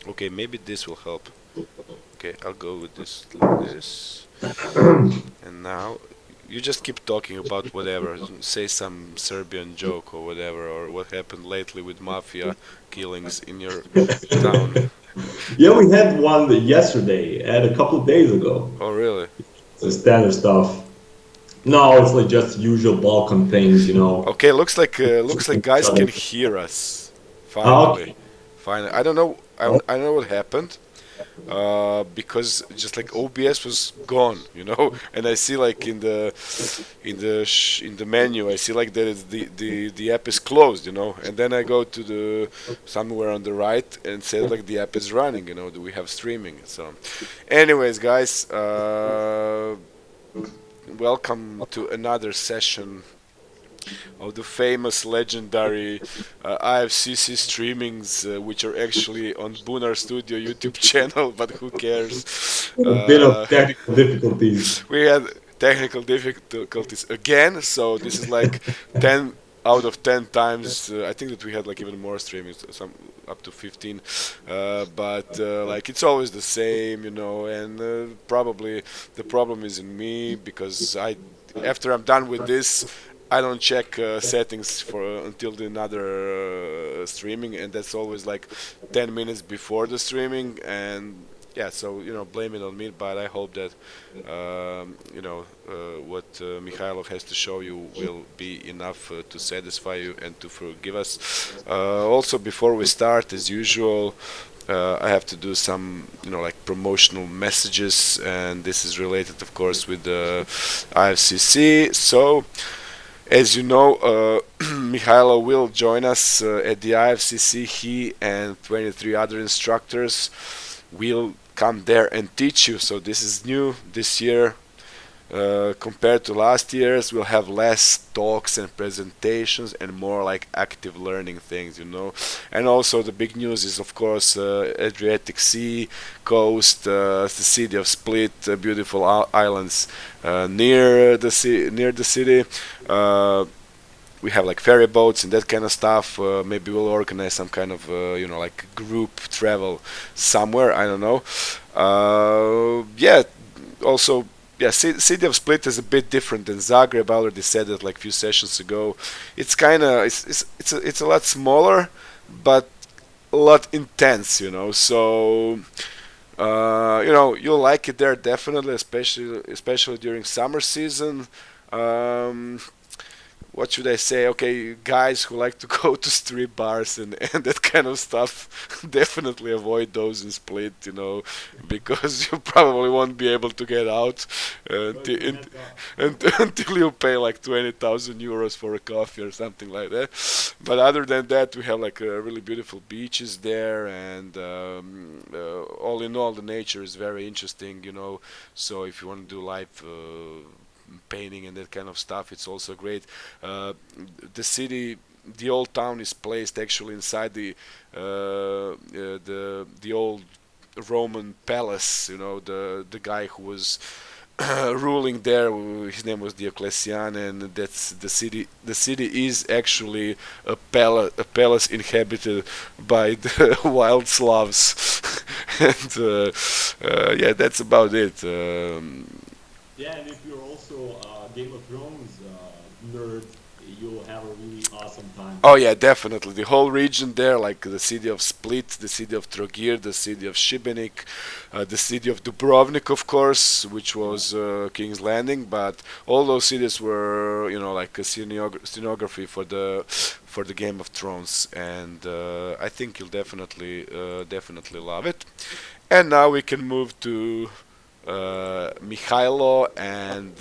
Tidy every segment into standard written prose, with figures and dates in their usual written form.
Okay, maybe this will help. Okay, I'll go with this like this. And now you just keep talking about whatever. Say some Serbian joke or whatever, or what happened lately with mafia killings in your town. Yeah, we had one yesterday and a couple of days ago. Oh, really? It's the standard stuff. No, it's like just usual Balkan things, you know. Okay, looks like guys can hear us. Finally, Okay. finally. I don't know what happened. Because just like OBS was gone, and I see like in the menu, I see like that the app is closed, and then I go to the somewhere on the right and says like the app is running, that we have streaming. So, anyways, guys, welcome to another session of the famous legendary IFCC streamings, which are actually on Boonar Studio YouTube channel, but who cares? A bit of technical difficulties. We had technical difficulties again, so this is like 10 out of 10 times. I think that we had like even more streamings, some up to 15, but like it's always the same, and probably the problem is in me because after I'm done with this, I don't check settings for until the another streaming, and that's always like 10 minutes before the streaming. And yeah, so blame it on me. But I hope that what Mihailo has to show you will be enough to satisfy you and to forgive us. Also, before we start, as usual, I have to do some, like promotional messages, and this is related, of course, with the IFCC. So. As you know, Mihailo will join us at the IFCC. He and 23 other instructors will come there and teach you. So this is new this year. Compared to last year's, we'll have less talks and presentations and more like active learning things, And also the big news is, of course, Adriatic Sea coast, the city of Split, beautiful islands near the city. We have like ferry boats and that kind of stuff. Maybe we'll organize some kind of like group travel somewhere. I don't know. Yeah. Also, yeah, city of Split is a bit different than Zagreb. I already said it like a few sessions ago. It's kind of it's a lot smaller, but a lot intense. So you'll like it there definitely, especially during summer season. Um, what should I say? Okay, guys who like to go to strip bars and that kind of stuff, definitely avoid those in Split, because you probably won't be able to get out until you pay like 20,000 euros for a coffee or something like that. But other than that, we have like really beautiful beaches there, and all in all, the nature is very interesting, So if you want to do live painting and that kind of stuff, it's also great. Uh, the city, the old town is placed actually inside the old Roman palace. The guy who was ruling there, his name was Diocletian, and that's the city. The city is actually a palace inhabited by the wild Slavs, and yeah, that's about it. Yeah, and if you're also a Game of Thrones nerd, you'll have a really awesome time. Oh yeah, definitely. The whole region there, like the city of Split, the city of Trogir, the city of Šibenik, the city of Dubrovnik, of course, which was King's Landing. But all those cities were, like a scenography for the Game of Thrones, and I think you'll definitely love it. And now we can move to Mihailo and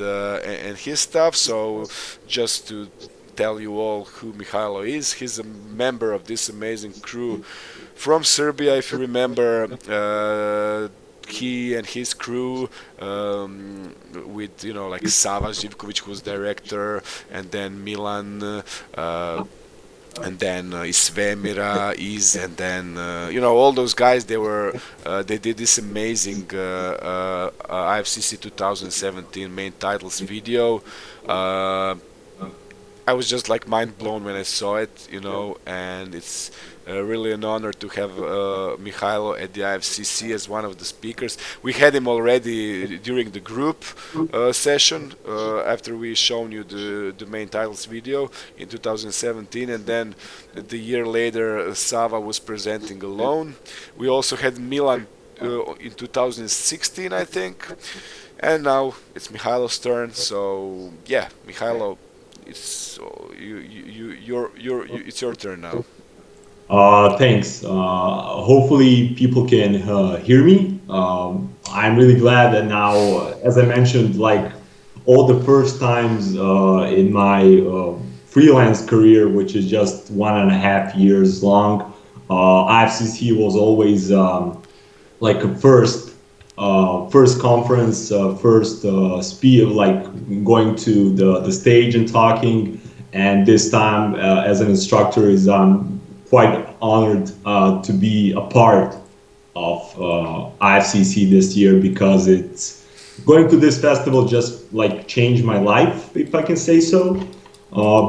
his stuff. So just to tell you all who Mihailo is, he's a member of this amazing crew from Serbia. If you remember, he and his crew with like Sava Živkovic, who was director, and then Milan. And then Svemira is, and then all those guys. They did this amazing IFCC 2017 main titles video. Uh, I was just like mind blown when I saw it, you know, and it's really an honor to have Mihailo at the IFCC as one of the speakers. We had him already during the group session after we shown you the main titles video in 2017, and then the year later Sava was presenting alone. We also had Milan in 2016, I think, and now it's Mihailo's turn. So yeah, Mihailo, it's it's your turn now. Thanks. Hopefully, people can hear me. I'm really glad that now, as I mentioned, like all the first times in my freelance career, which is just 1.5 years long, IFCC was always like a first conference, first speed, like going to the stage and talking. And this time, as an instructor, is quite honored to be a part of IFCC this year, because it's going to this festival just like changed my life, if I can say so.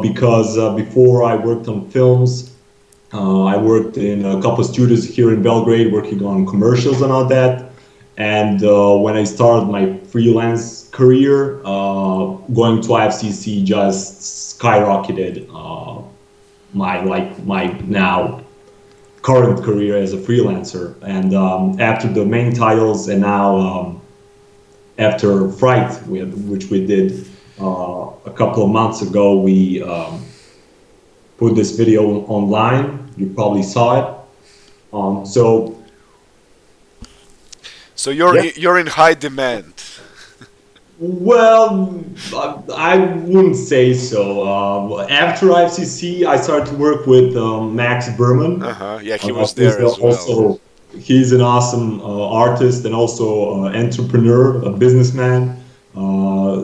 Because before I worked on films, I worked in a couple of studios here in Belgrade, working on commercials and all that. And when I started my freelance career, going to IFCC just skyrocketed my now current career as a freelancer. And after the main titles, and now after Fright, which we did a couple of months ago, we put this video online. You probably saw it. So So yeah. you're in high demand. Well, I wouldn't say so. After IFCC, I started to work with Max Berman, Uh-huh. Yeah, he was who's there as well. also he's an awesome artist and also entrepreneur, a businessman.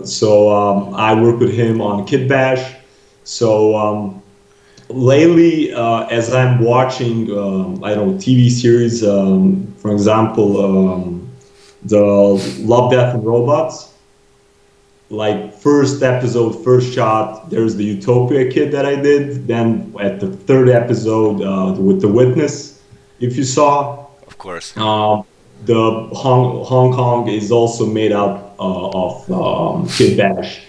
So I work with him on Kitbash. So lately, as I'm watching, I don't know, TV series, for example, the Love, Death and Robots, like first episode, first shot, there's the Utopia kid that I did. Then at the third episode with the Witness, if you saw, Of course. um, the Hong Kong is also made up of Kid Bash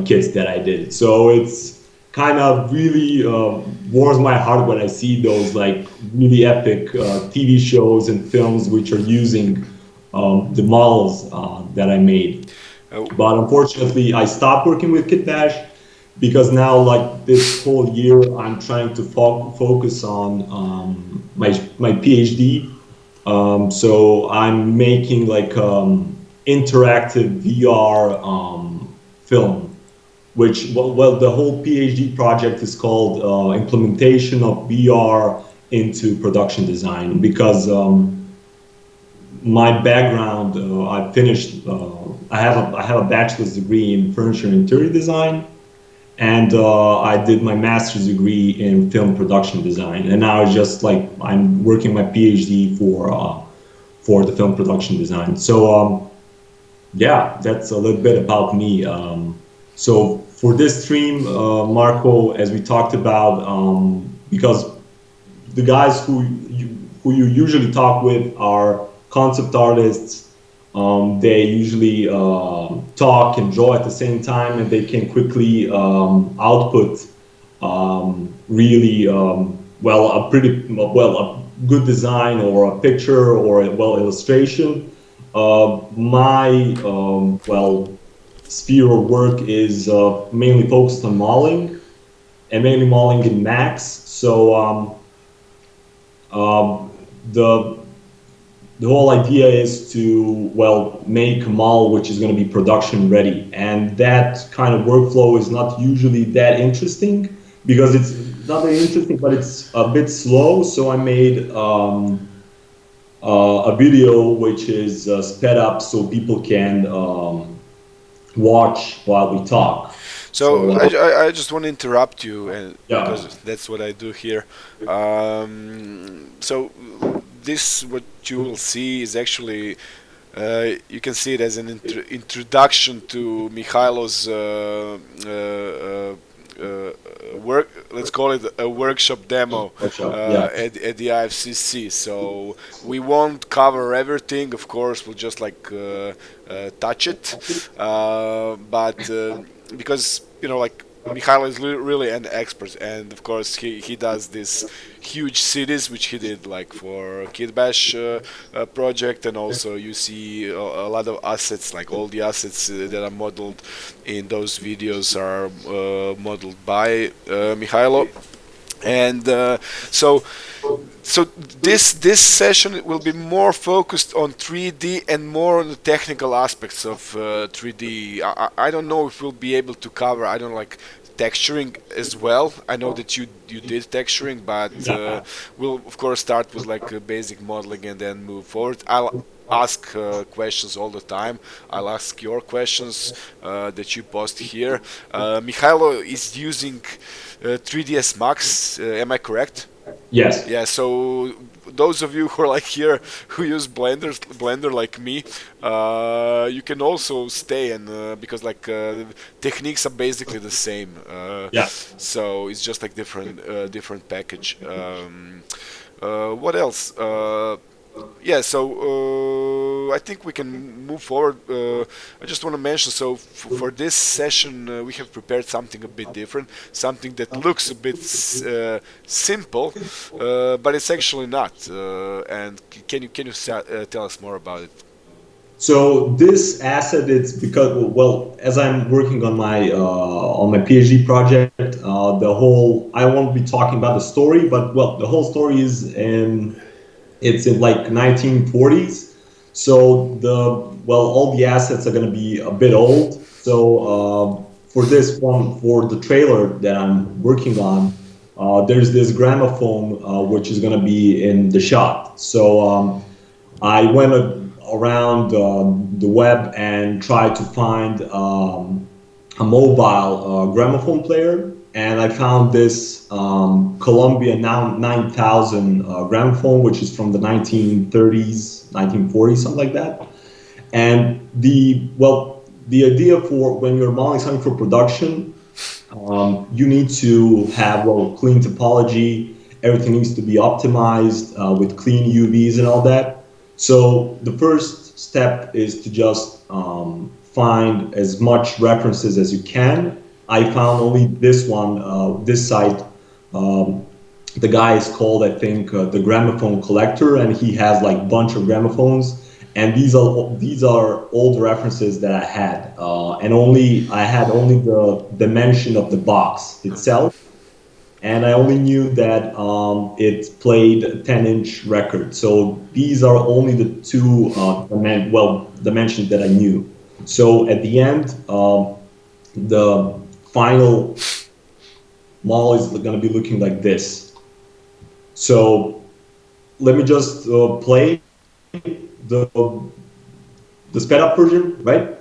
kits that I did. So it's kind of really warms my heart when I see those like really epic TV shows and films which are using the models that I made. Uh, But unfortunately, I stopped working with Kitbash because now, like this whole year, I'm trying to focus on my PhD. So I'm making like interactive VR film, which well, the whole PhD project is called implementation of VR into production design, because my background, I finished. I have a bachelor's degree in furniture and interior design, and I did my master's degree in film production design. And now it's just like I'm working my PhD for the film production design. So yeah, that's a little bit about me. So for this stream, Marco, as we talked about, because the guys who you usually talk with are concept artists. They usually talk and draw at the same time, and they can quickly output really well a pretty well a good design or a picture or a well illustration. My well sphere of work is mainly focused on modeling, and mainly modeling in Max. So the whole idea is to well make a model which is going to be production ready, and that kind of workflow is not usually that interesting because it's not very interesting, but it's a bit slow. So I made a video which is sped up so people can watch while we talk. So So I just want to interrupt you, and yeah. because that's what I do here. So this what you will see is actually you can see it as an introduction to Mihailo's let's call it a workshop demo Workshop. Yeah. at the IFCC. So we won't cover everything, of course. We'll just like touch it, but because like Mihailo is really an expert, and of course he does this huge cities which he did like for Kitbash project, and also you see a lot of assets, like all the assets that are modeled in those videos are modeled by Mihailo, and so this session will be more focused on 3D and more on the technical aspects of 3D. I don't know if we'll be able to cover, I don't know, like texturing as well. I know that you did texturing, but we'll of course start with like basic modeling and then move forward. I'll ask questions all the time. I'll ask your questions that you post here. Mihailo is using 3ds Max, am I correct? Yes. Yeah, so those of you who are like here who use Blender like me, you can also stay, and because like techniques are basically the same. Yeah. So it's just like different package. What else? Yeah, so I think we can move forward. I just want to mention, so for this session, we have prepared something a bit different, something that looks a bit simple, but it's actually not. And can you tell us more about it? So this asset, it's because, well, as I'm working on my PhD project, the whole, I won't be talking about the story, but well, the whole story is it's in like 1940s. So all the assets are going to be a bit old. So for this one, for the trailer that I'm working on, there's this gramophone which is going to be in the shot. So I went around the web and tried to find a mobile gramophone player, and I found this Columbia 9000 gramophone, which is from the 1930s, 1940s, something like that. And the idea for when you're modeling something for production, you need to have clean topology. Everything needs to be optimized with clean UVs and all that. So the first step is to just find as much references as you can. I found only this one, this site. The guy is called, I think, the Gramophone Collector, and he has like a bunch of gramophones. And these are old references that I had, and I had only the dimension of the box itself, and I only knew that it played a 10-inch record. So these are only the two dimensions that I knew. So at the end, the final model is going to be looking like this. So let me just play the sped up version, right?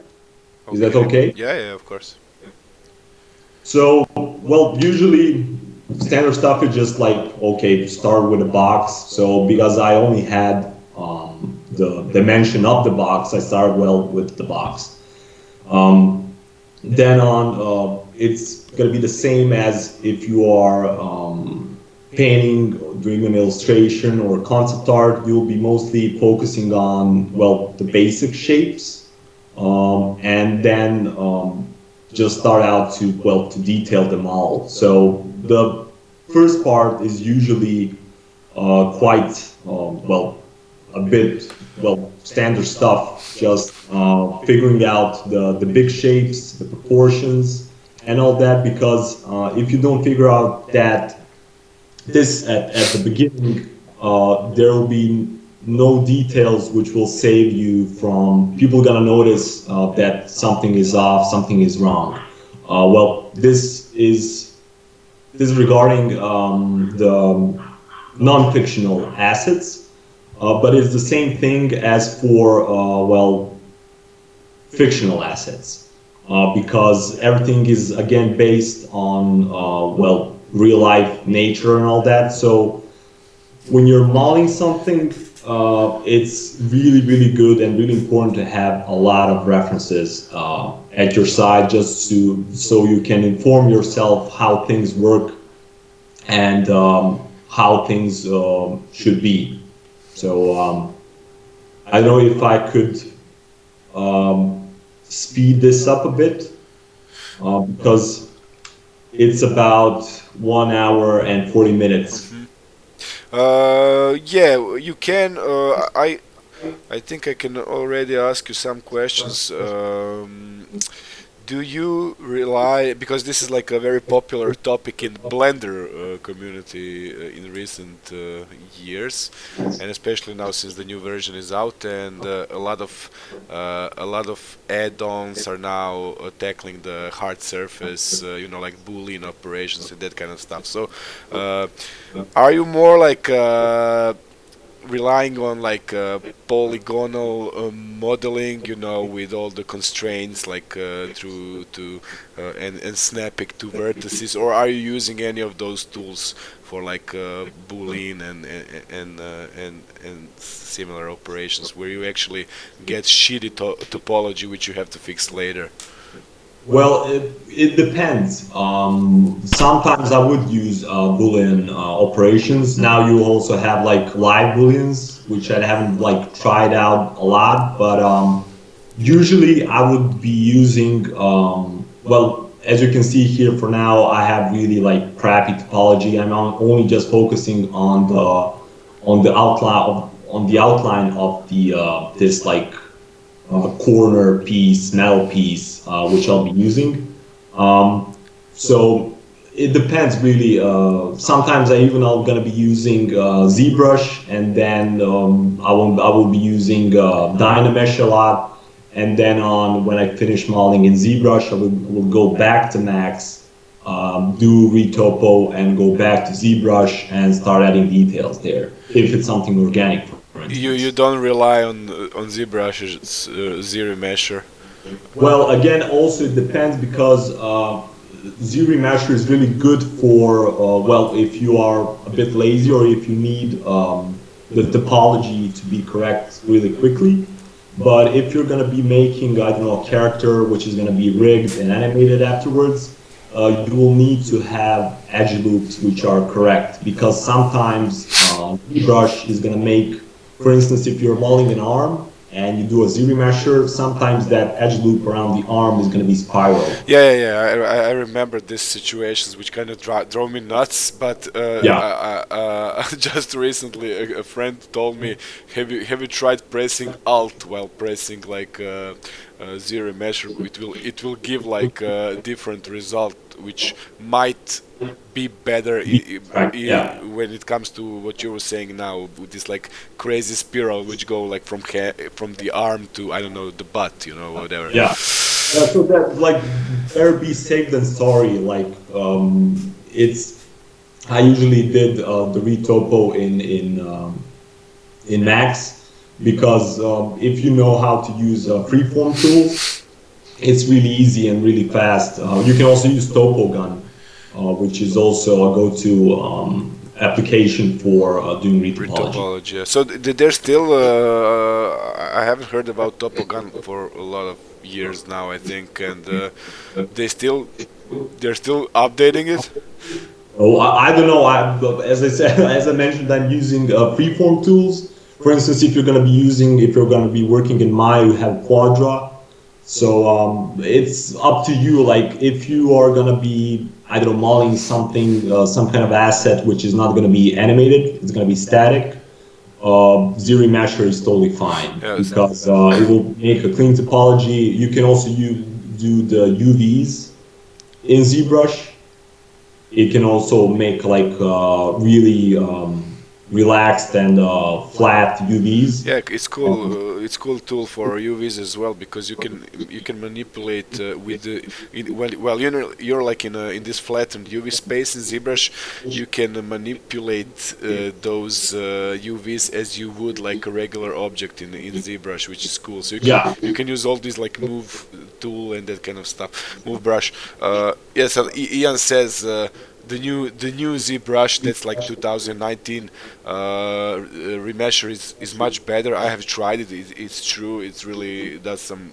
Okay. Is that okay? Yeah, of course. So, well, usually standard stuff is just like, okay, start with a box. So because I only had the dimension of the box, I started with the box. Then on, it's going to be the same as if you are painting, doing an illustration or concept art. You'll be mostly focusing on, the basic shapes, and then just start out to detail them all. So the first part is usually quite a bit standard stuff, just figuring out the big shapes, the proportions, and all that. Because if you don't figure out that this at the beginning, there will be no details which will save you from people gonna notice that something is off, something is wrong. This is regarding the non-fictional assets, but it's the same thing as for fictional assets, because everything is again based on real life nature and all that. So when you're modeling something, it's really good and really important to have a lot of references at your side, just to so you can inform yourself how things work and how things should be. So I don't know if I could speed this up a bit because it's about 1 hour and 40 minutes. Yeah, you can. I think I can already ask you some questions. Do you rely, because this is like a very popular topic in Blender community in recent years, and especially now since the new version is out, and a lot of add-ons are now tackling the hard surface, like boolean operations and that kind of stuff. So, are you more like relying on like polygonal modeling, with all the constraints, like through to and snapping to vertices, or are you using any of those tools for like boolean and similar operations where you actually get shitty topology which you have to fix later? Well, it depends. Sometimes I would use Boolean operations. Now you also have like live Booleans, which I haven't like tried out a lot, but usually I would be using, well, as you can see here for now, I have really like crappy topology. I'm only just focusing on the outline of the this like corner piece, metal piece, which I'll be using. So it depends really. Sometimes I'm gonna be using ZBrush, and then I will be using Dynamesh a lot. And then on when I finish modeling in ZBrush, will go back to Max, do retopo, and go back to ZBrush and start adding details there if it's something organic. You don't rely on ZBrush's zero mesher. Well, again, also it depends because zero mesher is really good for well, if you are a bit lazy or if you need the topology to be correct really quickly. But if you're going to be making, I don't know, a character which is going to be rigged and animated afterwards, you will need to have edge loops which are correct, because sometimes ZBrush is going to make, for instance, if you're modeling an arm and you do a zero mesher, sometimes that edge loop around the arm is going to be spiral. Yeah. I remember these situations which kind of drove me nuts. But just recently, a friend told me, "Have you tried pressing Alt while pressing like zero measure? It will give like a different result, which might be better when it comes to what you were saying now, with this like crazy spiral which go like from the arm to, I don't know, the butt, whatever." So that like better be safe than sorry. Like it's I usually did the retopo in Max, because if you know how to use freeform tools, it's really easy and really fast. You can also use TopoGun, which is also a go-to application for doing retopology. Yeah. So there's still I haven't heard about TopoGun for a lot of years now, I think, and they're still updating it. Oh, I don't know. As I said, as I mentioned, I'm using freeform tools. For instance, if you're going to be working in Maya, you have Quadra. So it's up to you. Like if you are going to be, I don't know, modeling something, some kind of asset which is not going to be animated, it's going to be static. Zero mesher is totally fine, because it will make a clean topology. You can also do the UVs in ZBrush. It can also make like really relaxed and flat UVs. Yeah, it's cool. It's cool tool for UVs as well, because you can manipulate with the you're like in this flattened UV space in ZBrush. You can manipulate those UVs as you would like a regular object in ZBrush, which is cool. So you can use all these like move tool and that kind of stuff, move brush. Yes, Ian says the new ZBrush that's like 2019 remeasure is much better. I have tried it. It's true. It's really does some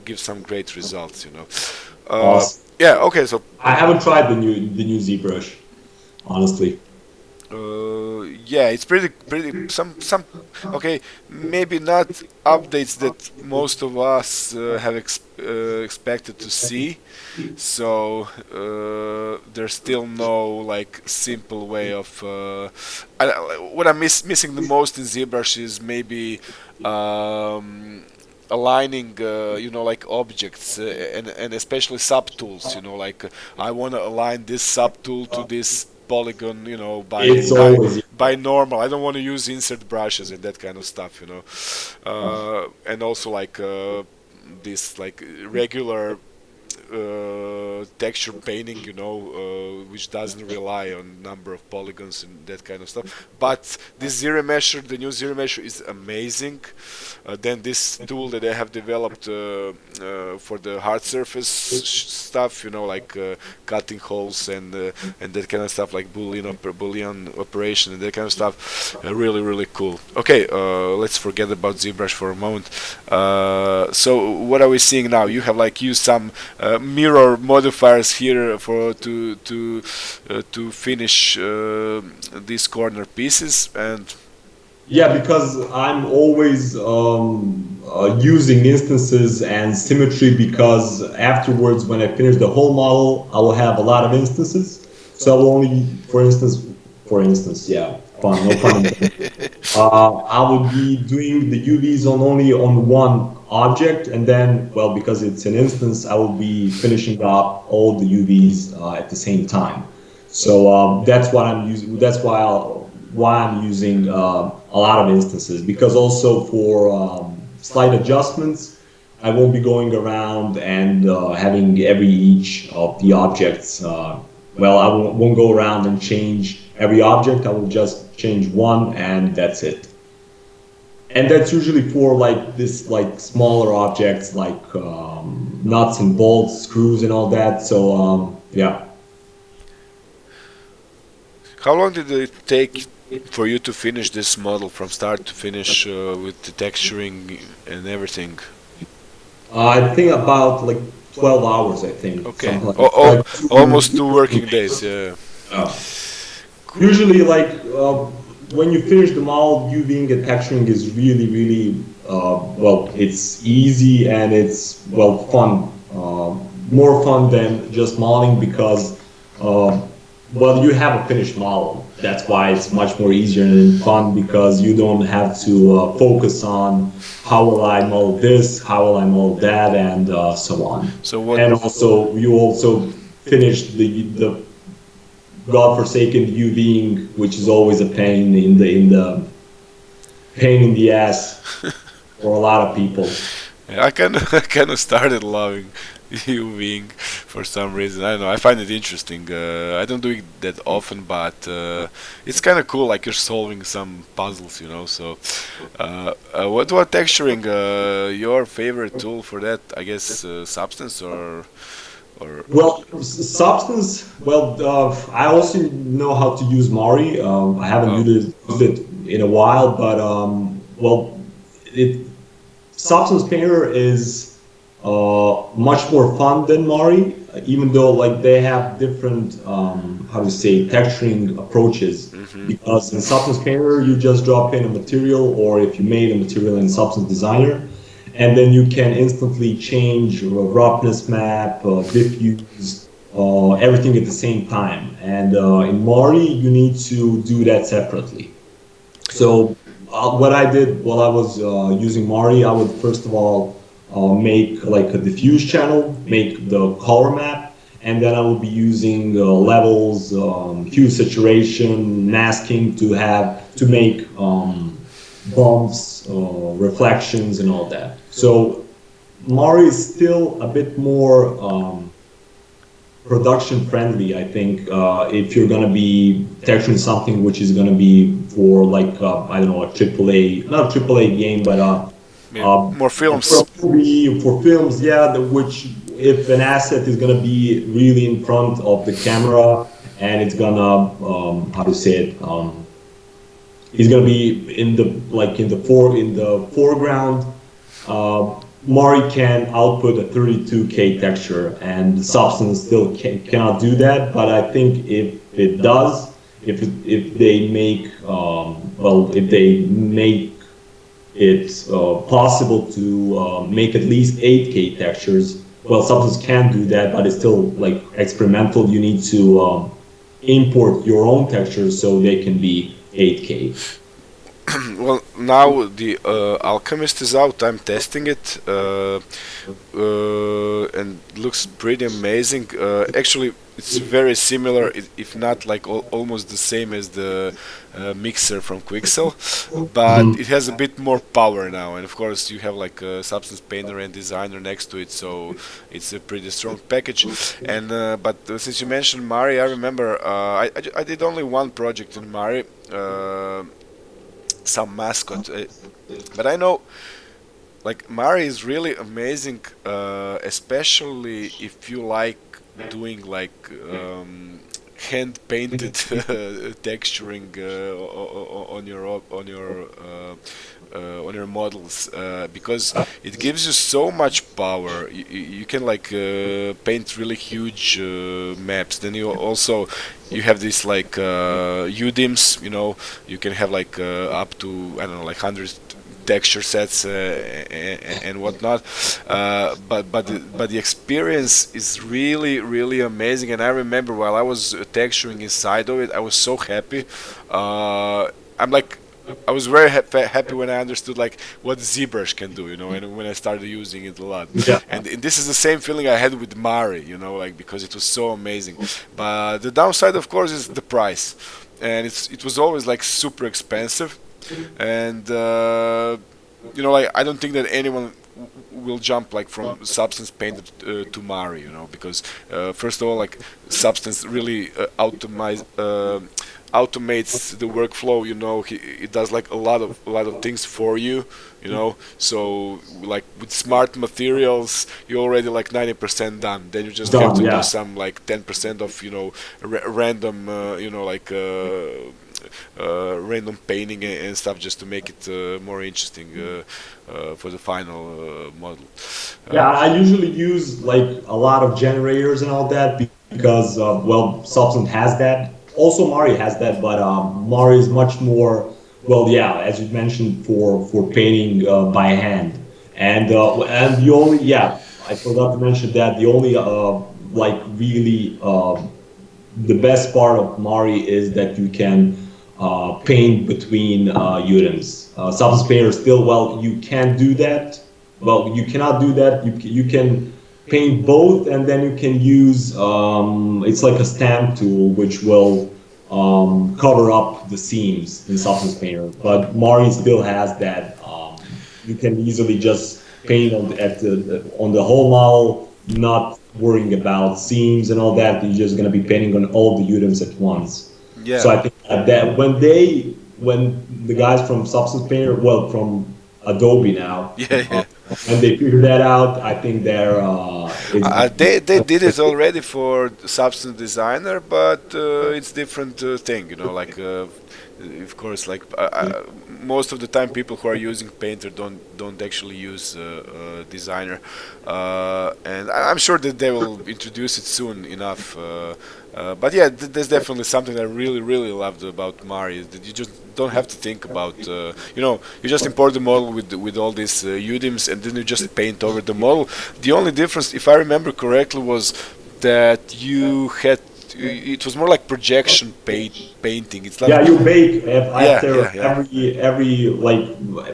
gives some great results. Awesome. Yeah. Okay. So I haven't tried the new ZBrush, honestly. yeah, it's pretty some okay, maybe not updates that most of us have expected to see. So there's still no like simple way of what I'm missing the most in ZBrush is maybe aligning like objects and especially subtools, like I want to align this subtool to this polygon, by It's always by normal. I don't want to use insert brushes and that kind of stuff, and also like this like regular texture painting, which doesn't rely on number of polygons and that kind of stuff. But this zero measure, the new zero measure, is amazing. Then this tool that I have developed for the hard surface stuff, like cutting holes and that kind of stuff, like boolean operation and that kind of stuff, really really cool. Okay, let's forget about ZBrush for a moment. So what are we seeing now? You have like used some mirror modifiers here to finish these corner pieces, and Yeah, because I'm always using instances and symmetry because afterwards, when I finish the whole model, I will have a lot of instances. So I will only, for instance, yeah, fun, no pun intended. I would be doing the UVs only on one object, and then, well, because it's an instance, I will be finishing up all the UVs at the same time. So that's what I'm using. That's why I'm using a lot of instances, because also for slight adjustments, I won't be going around and having each of the objects. Well, I won't go around and change every object. I will just change one, and that's it. And that's usually for like this, like smaller objects, like nuts and bolts, screws, and all that. So yeah. how long did it take for you to finish this model from start to finish with the texturing and everything? I think about like 12 hours, I think. Okay, Something like almost 2 working days. Yeah, uh, cool. usually like when you finish the model, UVing and texturing is really, really, well, it's easy and it's, well, fun. More fun than just modeling because, well, you have a finished model. That's why it's much more easier and fun, because you don't have to focus on how will I model this, how will I model that, and so on. So what? And also, you also finish the godforsaken UVing, which is always a pain in the ass for a lot of people. Yeah, I kind of started loving UVing for some reason. I don't know. I find it interesting. I don't do it that often, but it's kind of cool. Like you're solving some puzzles, So, what texturing? Your favorite tool for that? I guess Substance or Well, Substance. Well, I also know how to use Mari. I haven't oh, used it in a while, but well, it Substance Painter is much more fun than Mari, even though like they have different how to say texturing approaches. hmm. Because in Substance Painter, you just drop in a material, or if you made a material in Substance Designer, and then you can instantly change roughness map, diffuse, everything at the same time. And in Mari, you need to do that separately. So what I did while I was using Mari, I would first of all make like a diffuse channel, make the color map, and then I will be using levels, hue saturation, masking to make bumps, reflections, and all that. So Mari is still a bit more production friendly, I think, if you're gonna be texturing something which is gonna be for like I don't know, a AAA, not a AAA game, but Yeah, more for films. a movie, for films, yeah, which if an asset is gonna be really in front of the camera and it's gonna how to say it. It's gonna be in the foreground. Uh, Mari can output a 32K texture, and the Substance still cannot do that. But I think if it does, if they make if they make it possible to make at least 8K textures, well, Substance can do that, but it's still like experimental. You need to import your own textures so they can be 8K. Well, now the Alchemist is out. I'm testing it, and looks pretty amazing. Actually, it's very similar, if not like almost the same as the mixer from Quixel, but it has a bit more power now. And of course, you have like Substance Painter and Designer next to it, so it's a pretty strong package. And but since you mentioned Mari, I remember I did only one project in Mari. Some mascot, but I know like Mari is really amazing, especially if you like doing like hand painted texturing on your models, because it gives you so much power. You can like paint really huge maps. Then you have this like UDIMs, you know, you can have like up to, I don't know, like 100 texture sets and whatnot, but the experience is really amazing. And I remember while I was texturing inside of it, I was so happy. I'm like, I was very happy when I understood like what ZBrush can do, you know, and when I started using it a lot. Yeah. And this is the same feeling I had with Mari, you know, like because it was so amazing. But the downside, of course, is the price, and it was always like super expensive. And you know, like I don't think that anyone will jump like from Substance painted to Mari, you know, because first of all, like Substance really automates the workflow. You know, it does like a lot of things for you. You know, so like with smart materials, you're already like 90% done. Then you just have to do some like 10% of, you know, random, you know, like random painting and stuff, just to make it more interesting for the final model. Yeah, I usually use like a lot of generators and all that because, well, Substance has that. Also, Mari has that, but Mari is much more, well, yeah, as you mentioned, for painting by hand. And the only, yeah, I forgot to mention that the only like really the best part of Mari is that you can paint between UDIMs. Substance Painter still, well, you can't do that. Well, you cannot do that. You can paint both, and then you can use it's like a stamp tool which will cover up the seams in Substance Painter. But Mari still has that. You can easily just paint on the whole model, not worrying about seams and all that. You're just going to be painting on all the UDIMs at once. Yeah. So I think that when the guys from Substance Painter, well, from Adobe now, Yeah. when they figure that out, I think They did it already for Substance Designer, but it's different thing, you know. Like, of course, like most of the time, people who are using Painter don't actually use Designer, and I'm sure that they will introduce it soon enough. But yeah, there's definitely something I really loved about Mari, is that you just don't have to think about, you know, you just import the model with all these UDIMs, and then you just paint over the model. The only difference, if I remember correctly, was that you had, it was more like projection painting. It's like, yeah, you bake after yeah. every like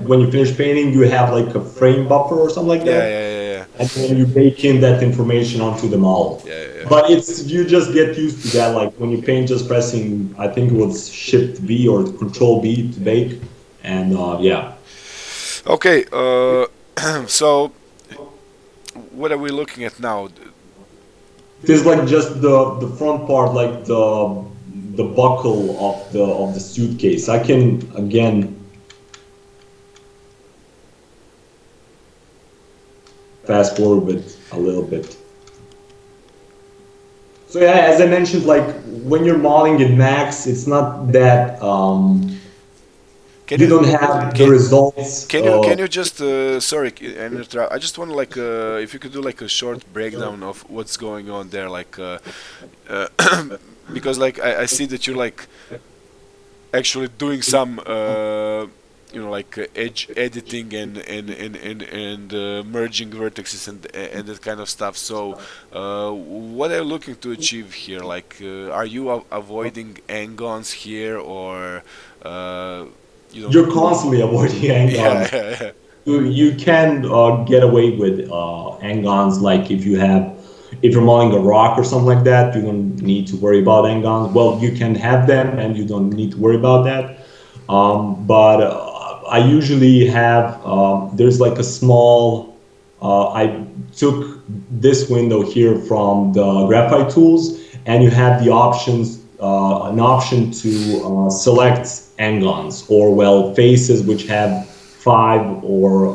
when you finish painting, you have like a frame buffer or something like that. Yeah. And then you bake in that information onto the model. Yeah. But it's you just get used to that. Like when you paint, just pressing, I think it was Shift B or Control B to bake, and yeah. Okay, so what are we looking at now? It is like just the front part, like the buckle of the suitcase. I can again fast forward a little bit. So yeah, as I mentioned, like when you're modeling in Max, it's not that Can you you don't have the can results. can you just sorry, I just want to like if you could do like a short breakdown of what's going on there, like uh, because like I see that you're like actually doing some like edge editing and merging vertices and that kind of stuff. So what are you looking to achieve here? Like are you avoiding angons here, or uh, you know You're constantly avoiding yeah, angons. yeah, yeah. You can get away with angons, like if you're modeling a rock or something like that, you don't need to worry about angons. Well, you can have them and you don't need to worry about that. But I usually have, there's like a small, I took this window here from the graphite tools, and you have an option to select angons, or well, faces which have five or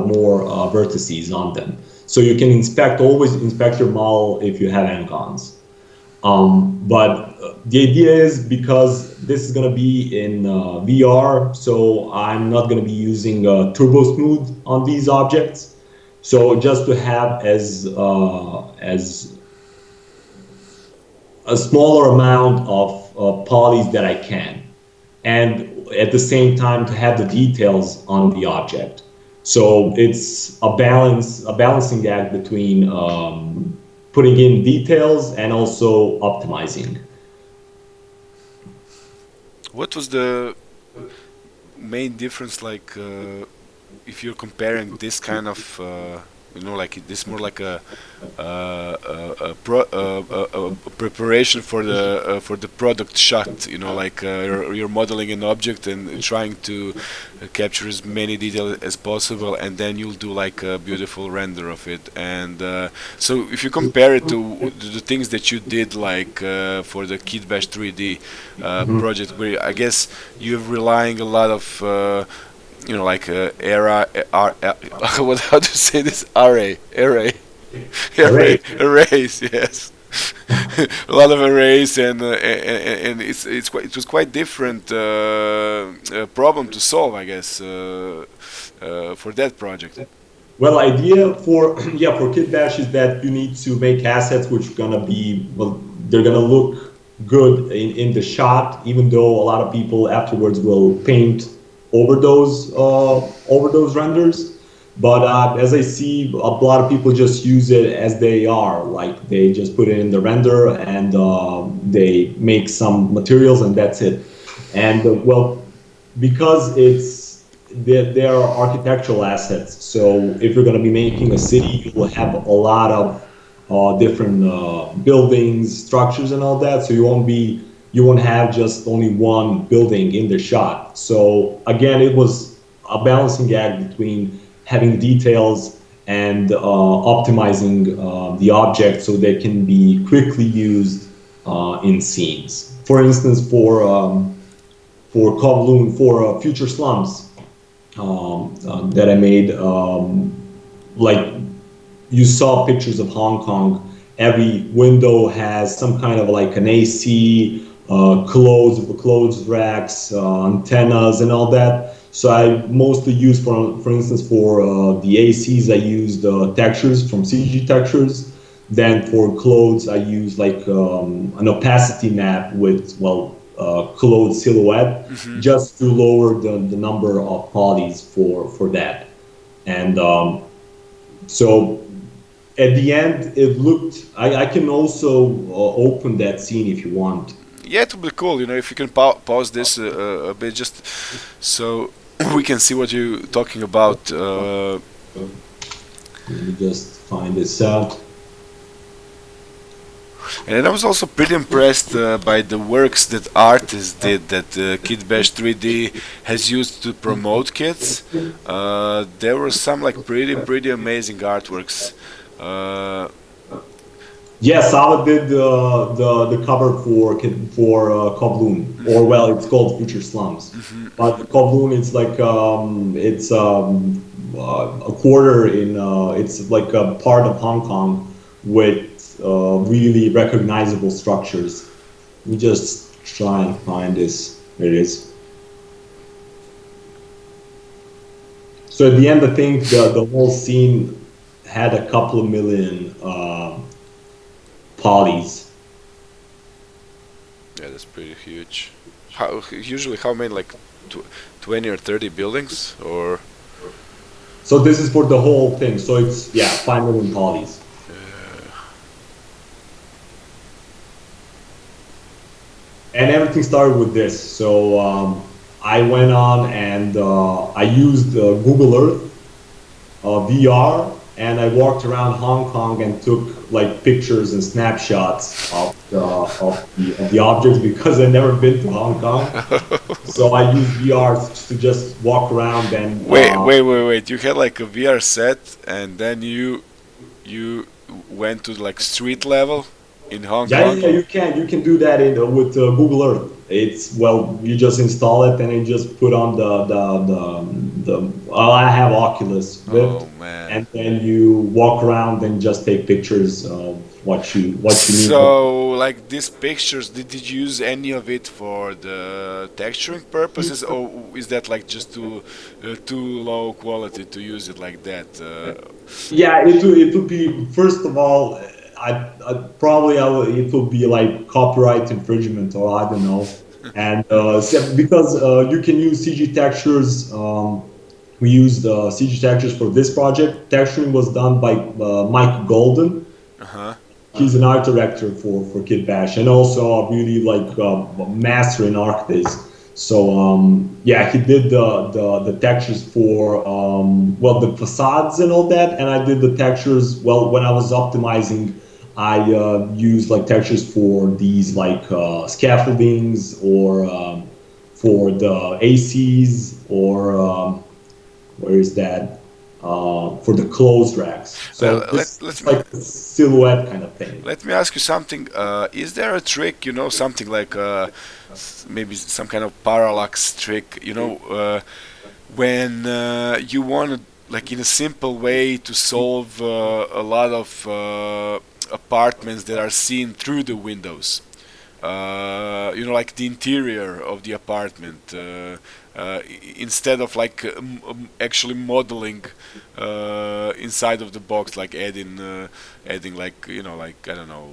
more vertices on them. So you can always inspect your model if you have angons. But the idea is, because this is going to be in VR, so I'm not going to be using turbo smooth on these objects. So just to have as a smaller amount of polys that I can, and at the same time to have the details on the object. So it's a balancing act between putting in details and also optimizing. What was the main difference, like if you're comparing this kind of like this more like a preparation for the product shot, like you're modeling an object and trying to capture as many details as possible, and then you'll do like a beautiful render of it. And so if you compare it to the things that you did, like for the Kitbash 3D project, where I guess you're relying a lot of like what, how to say this, Array. arrays, yes. A lot of arrays, and it was quite different problem to solve, I guess, for that project. Well, idea for yeah, for Kitbash is that you need to make assets which are gonna be, well, they're gonna look good in the shot, even though a lot of people afterwards will paint over those renders. But as I see, a lot of people just use it as they are, like they just put it in the render and they make some materials and that's it. And well, because they are architectural assets. So if you're going to be making a city, you will have a lot of different buildings, structures, and all that. So you won't have just only one building in the shot. So again, it was a balancing act between having details and optimizing the object so they can be quickly used in scenes. For instance, for Kowloon, for future slums that I made, like you saw pictures of Hong Kong. Every window has some kind of like an AC, clothes racks, antennas, and all that. So I mostly use, for instance, for the ACs, I used textures from CG textures. Then for clothes, I use like an opacity map with, well, clothes silhouette, Hmm. just to lower the number of polys for that. And so at the end, it looked. I can also open that scene if you want. Yeah, it would be cool, if you can pause this a bit, just so we can see what you're talking about. Let me just find this out. And I was also pretty impressed by the works that artists did, that Kitbash 3D has used to promote kits. There were some like pretty amazing artworks. Uh, Yes, Sala did the cover for Kowloon, or well, it's called Future Slums. mhm. But Kowloon, it's like it's a quarter in it's like a part of Hong Kong with really recognizable structures. Let me just try and find this. There it is. So at the end, I think the whole scene had a couple of million polys. Yeah, that's pretty huge. How many, like 20 or 30 buildings, or? So this is for the whole thing. So it's, yeah, 5 million polys. And everything started with this. So I went on and I used Google Earth, VR, and I walked around Hong Kong and took like pictures and snapshots of the objects because I've never been to Hong Kong. So I used VR to just walk around and Wait. You had like a VR set, and then you went to like street level in Hong Kong. you can do that with Google Earth. It's, well, you just install it and you just put on the well, I have Oculus Oh Rift, man. and then you walk around and just take pictures of what you need. So, like these pictures, did you use any of it for the texturing purposes, or is that like just too low quality to use it like that? Yeah, it would be, first of all, it would be like copyright infringement, or I don't know. And because you can use CG textures, we used CG textures for this project. Texturing was done by Mike Golden. Uh-huh. He's an art director for Kitbash, and also a really like master in ArcGIS. So yeah, he did the textures for well, the facades and all that, and I did the textures. Well, when I was optimizing, I used like textures for these like scaffoldings, or for the ACs, or where is that? For the clothes racks. So Uh, let this let is me like a silhouette kind of thing. let me ask you something. Is there a trick, something like maybe some kind of parallax trick, when you want to, like in a simple way, to solve a lot of apartments that are seen through the windows. Like the interior of the apartment, instead of like actually modeling inside of the box, like adding like like I don't know,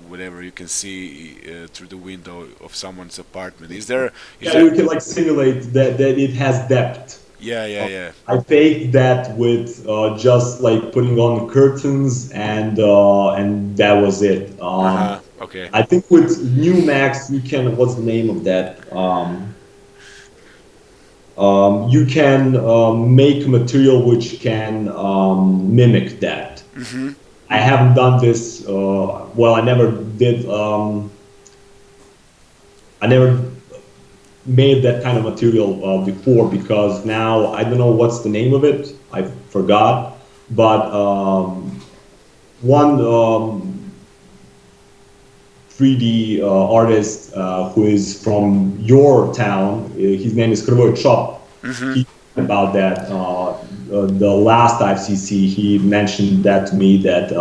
whatever you can see through the window of someone's apartment. Is Yeah, there? you can like simulate that it has depth. Yeah, yeah, yeah. I faked that with just like putting on curtains, and that was it. Uh huh. Okay. I think with New Max you can. What's the name of that? You can make material which can mimic that. Mm-hmm. I haven't done this. Well, I never did. I never made that kind of material before, because now I don't know what's the name of it. I forgot. But one 3D artist who is from your town, his name is Krvoy Chop. Mm-hmm. He about that. The last IFCC, he mentioned that to me, that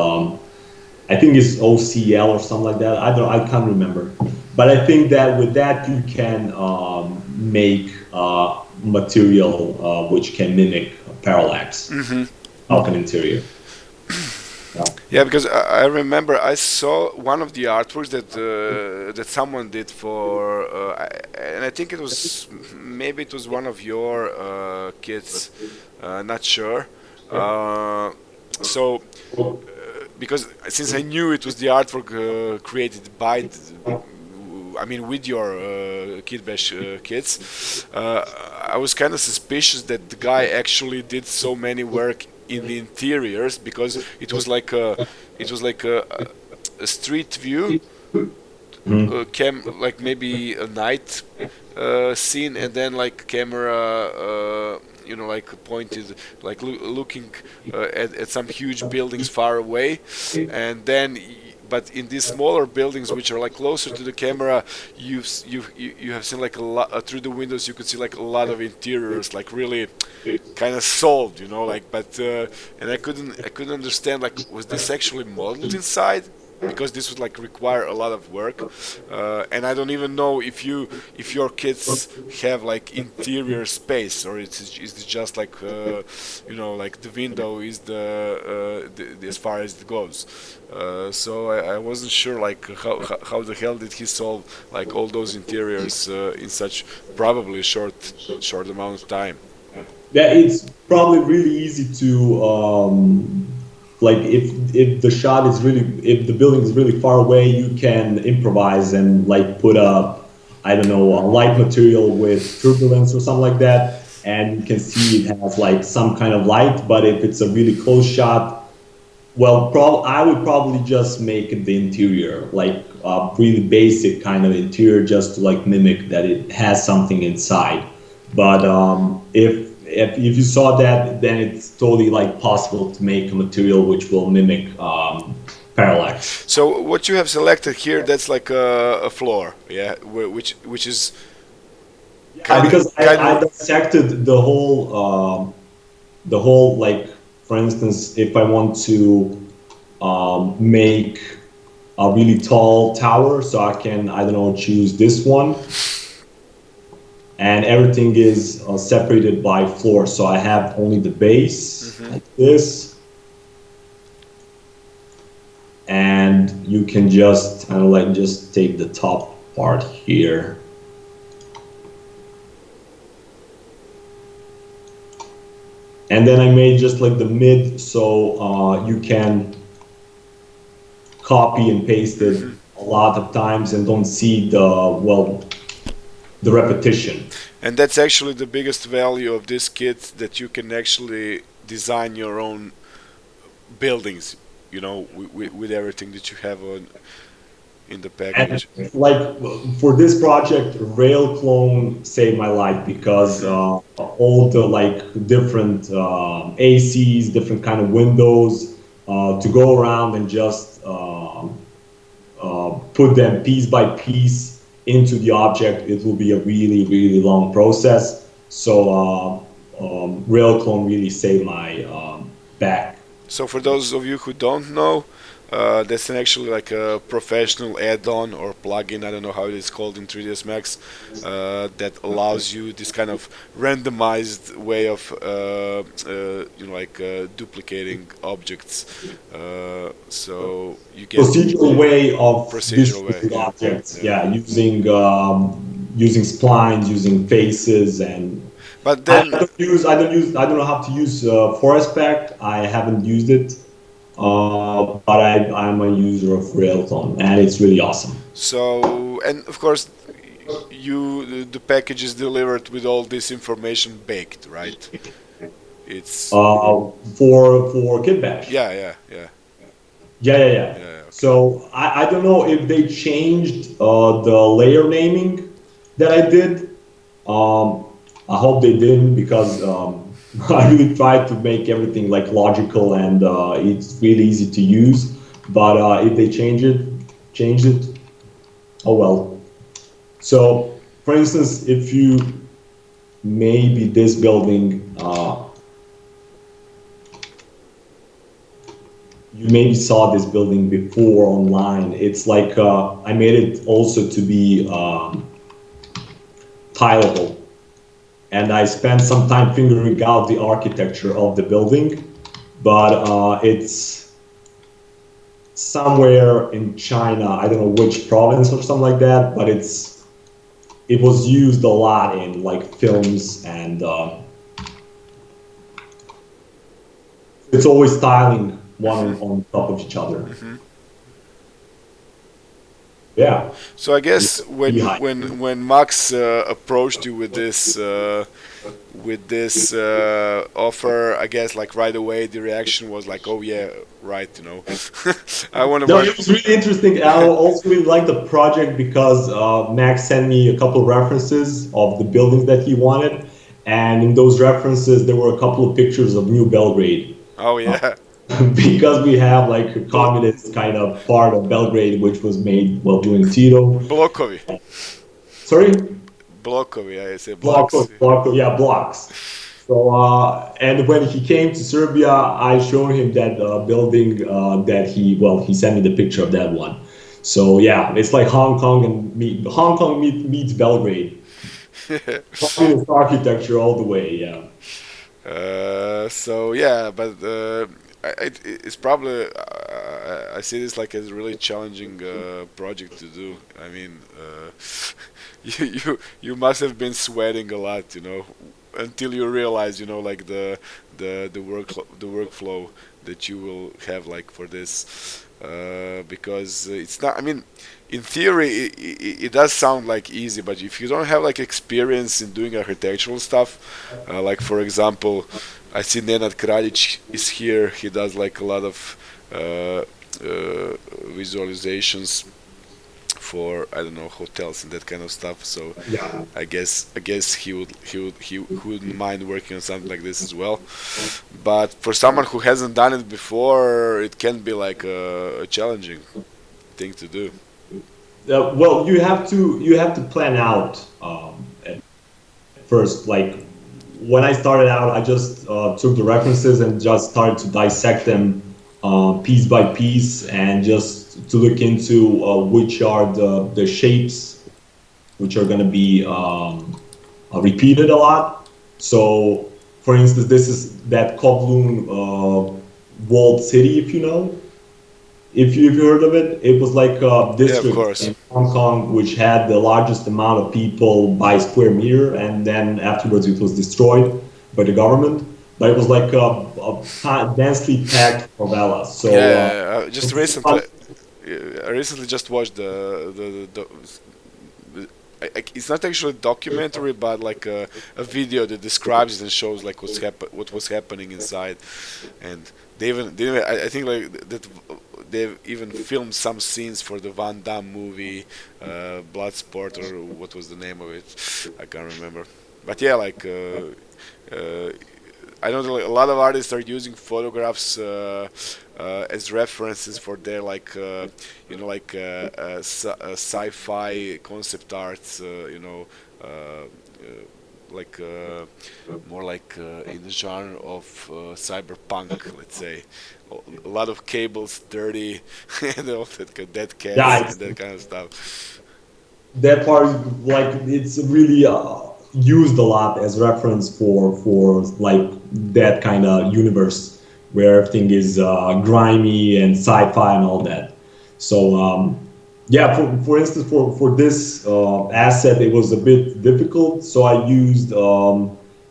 I think it's OCL or something like that. I can't remember. But I think that with that you can make material which can mimic parallax, Mm-hmm. Falcon interior. Yeah. Yeah, because I remember I saw one of the artworks that someone did for, and I think maybe it was one of your kids, not sure. So, because since I knew it was the artwork created by, I mean, with your Kitbash kids, I was kind of suspicious that the guy actually did so many work in the interiors, because it was like a street view, like maybe a night scene, and then like camera like pointed, like looking at some huge buildings far away, and then but in these smaller buildings, which are like closer to the camera, you have seen like a lot through the windows. You could see like a lot of interiors, like really kind of solved, like. But and I couldn't understand, like, was this actually modeled inside? Because this would like require a lot of work, and I don't even know if your kids have like interior space, or is it just like like the window is the as far as it goes. So I wasn't sure like how the hell did he solve like all those interiors in such probably short amount of time. Yeah, it's probably really easy to like if the shot is really, if the building is really far away, you can improvise and like put up, I don't know, a light material with turbulence or something like that, and you can see it has like some kind of light. But if it's a really close shot, well, I would probably just make the interior like a really basic kind of interior, just to like mimic that it has something inside. But if you saw that, then it's totally like possible to make a material which will mimic parallax. So what you have selected here, that's like a floor, yeah, which is Because kind I of. dissected the whole like, for instance, if I want to make a really tall tower, so I can, I don't know, choose this one, and everything is separated by floor. So I have only the base, like this, and you can just kind of like just take the top part here. And then I made just like the mid, so you can copy and paste it a lot of times and don't see the repetition. And that's actually the biggest value of this kit, that you can actually design your own buildings, with everything that you have in the package. And like for this project, Rail Clone saved my life, because all the like different ACs, different kind of windows, to go around and just put them piece by piece into the object, it will be a really, really long process. So Rail Clone really saved my back. So for those of you who don't know, that's actually like a professional add-on or plugin. I don't know how it is called in 3ds Max, that allows you this kind of randomized way of duplicating objects. So you get Procedural way of procedural way, distributing yeah, objects. yeah. Yeah, using splines, using faces, and But I then, I don't know how to use Forest Pack. I haven't used it, but I'm a user of Railclone, and it's really awesome. and of course, the package is delivered with all this information baked, right? It's For Kitbash. yeah, yeah, yeah, Yeah. yeah. Okay. So I don't know if they changed the layer naming that I did. I hope they didn't, because I really tried to make everything like logical, and it's really easy to use. But if they changed it, oh well. So, for instance, if you maybe this building, you maybe saw this building before online. It's like I made it also to be tileable. And I spent some time figuring out the architecture of the building, but it's somewhere in China. I don't know which province or something like that, but it was used a lot in like films, and it's always tiling one on top of each other. Yeah. So I guess when Yeah. when Max approached you with this offer, I guess like right away the reaction was like, oh yeah, right, I want to No, work. it was really interesting. I also really liked the project because Max sent me a couple of references of the buildings that he wanted, and in those references there were a couple of pictures of New Belgrade. Oh yeah. because we have like a Blo- communist kind of part of Belgrade, which was made well during Tito. blokovi. Sorry, Blokovi, I say blocks. yeah, blocks. So and when he came to Serbia, I showed him that building that he sent me the picture of that one. So yeah, it's like Hong Kong meets Belgrade. Communist architecture all the way. Yeah. So yeah, but it's probably I see this like as a really challenging project to do. I mean, you must have been sweating a lot, until you realize, like the workflow that you will have like for this, because it's not. I mean, in theory, it does sound like easy, but if you don't have like experience in doing architectural stuff, like for example, I see Nenad Kraljic is here. He does like a lot of visualizations for, I don't know, hotels and that kind of stuff. So Yeah. I guess he wouldn't mind working on something like this as well. But for someone who hasn't done it before, it can be like a challenging thing to do. Well, you have to plan out at first. Like when I started out, I just took the references and just started to dissect them piece by piece, and just to look into which are the shapes which are going to be repeated a lot. So, for instance, this is that Kowloon walled city, if you know. If you heard of it, it was like a Yeah, of district course. in Hong Kong which had the largest amount of people by square meter, and then afterwards it was destroyed by the government. But it was like a densely packed favela. Yeah, So yeah, yeah. Just recently, I recently just watched it's not actually a documentary, but like a video that describes it and shows like what was happening inside, and I think like that they've even filmed some scenes for the Van Damme movie, Bloodsport, or what was the name of it? I can't remember. But yeah, like I know that like, a lot of artists are using photographs as references for their like sci-fi concept arts. Like more like in the genre of cyberpunk, let's say. A lot of cables, dirty, and all that, dead cats, yeah, and that kind of stuff. that part is like it's really used a lot as reference for like that kind of universe where everything is grimy and sci-fi and all that. So yeah, for instance, for this asset, it was a bit difficult. So I used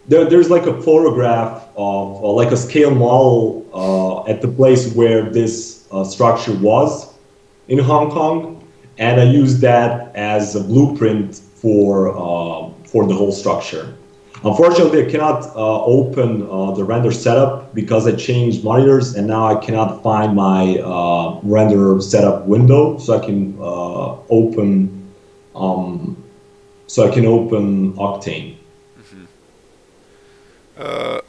there's like a photograph of like a scale model at the place where this structure was in Hong Kong, and I use that as a blueprint for the whole structure. Unfortunately, I cannot open the render setup because I changed monitors, and now I cannot find my render setup window, so I can um, open Octane. Hmm. Uh,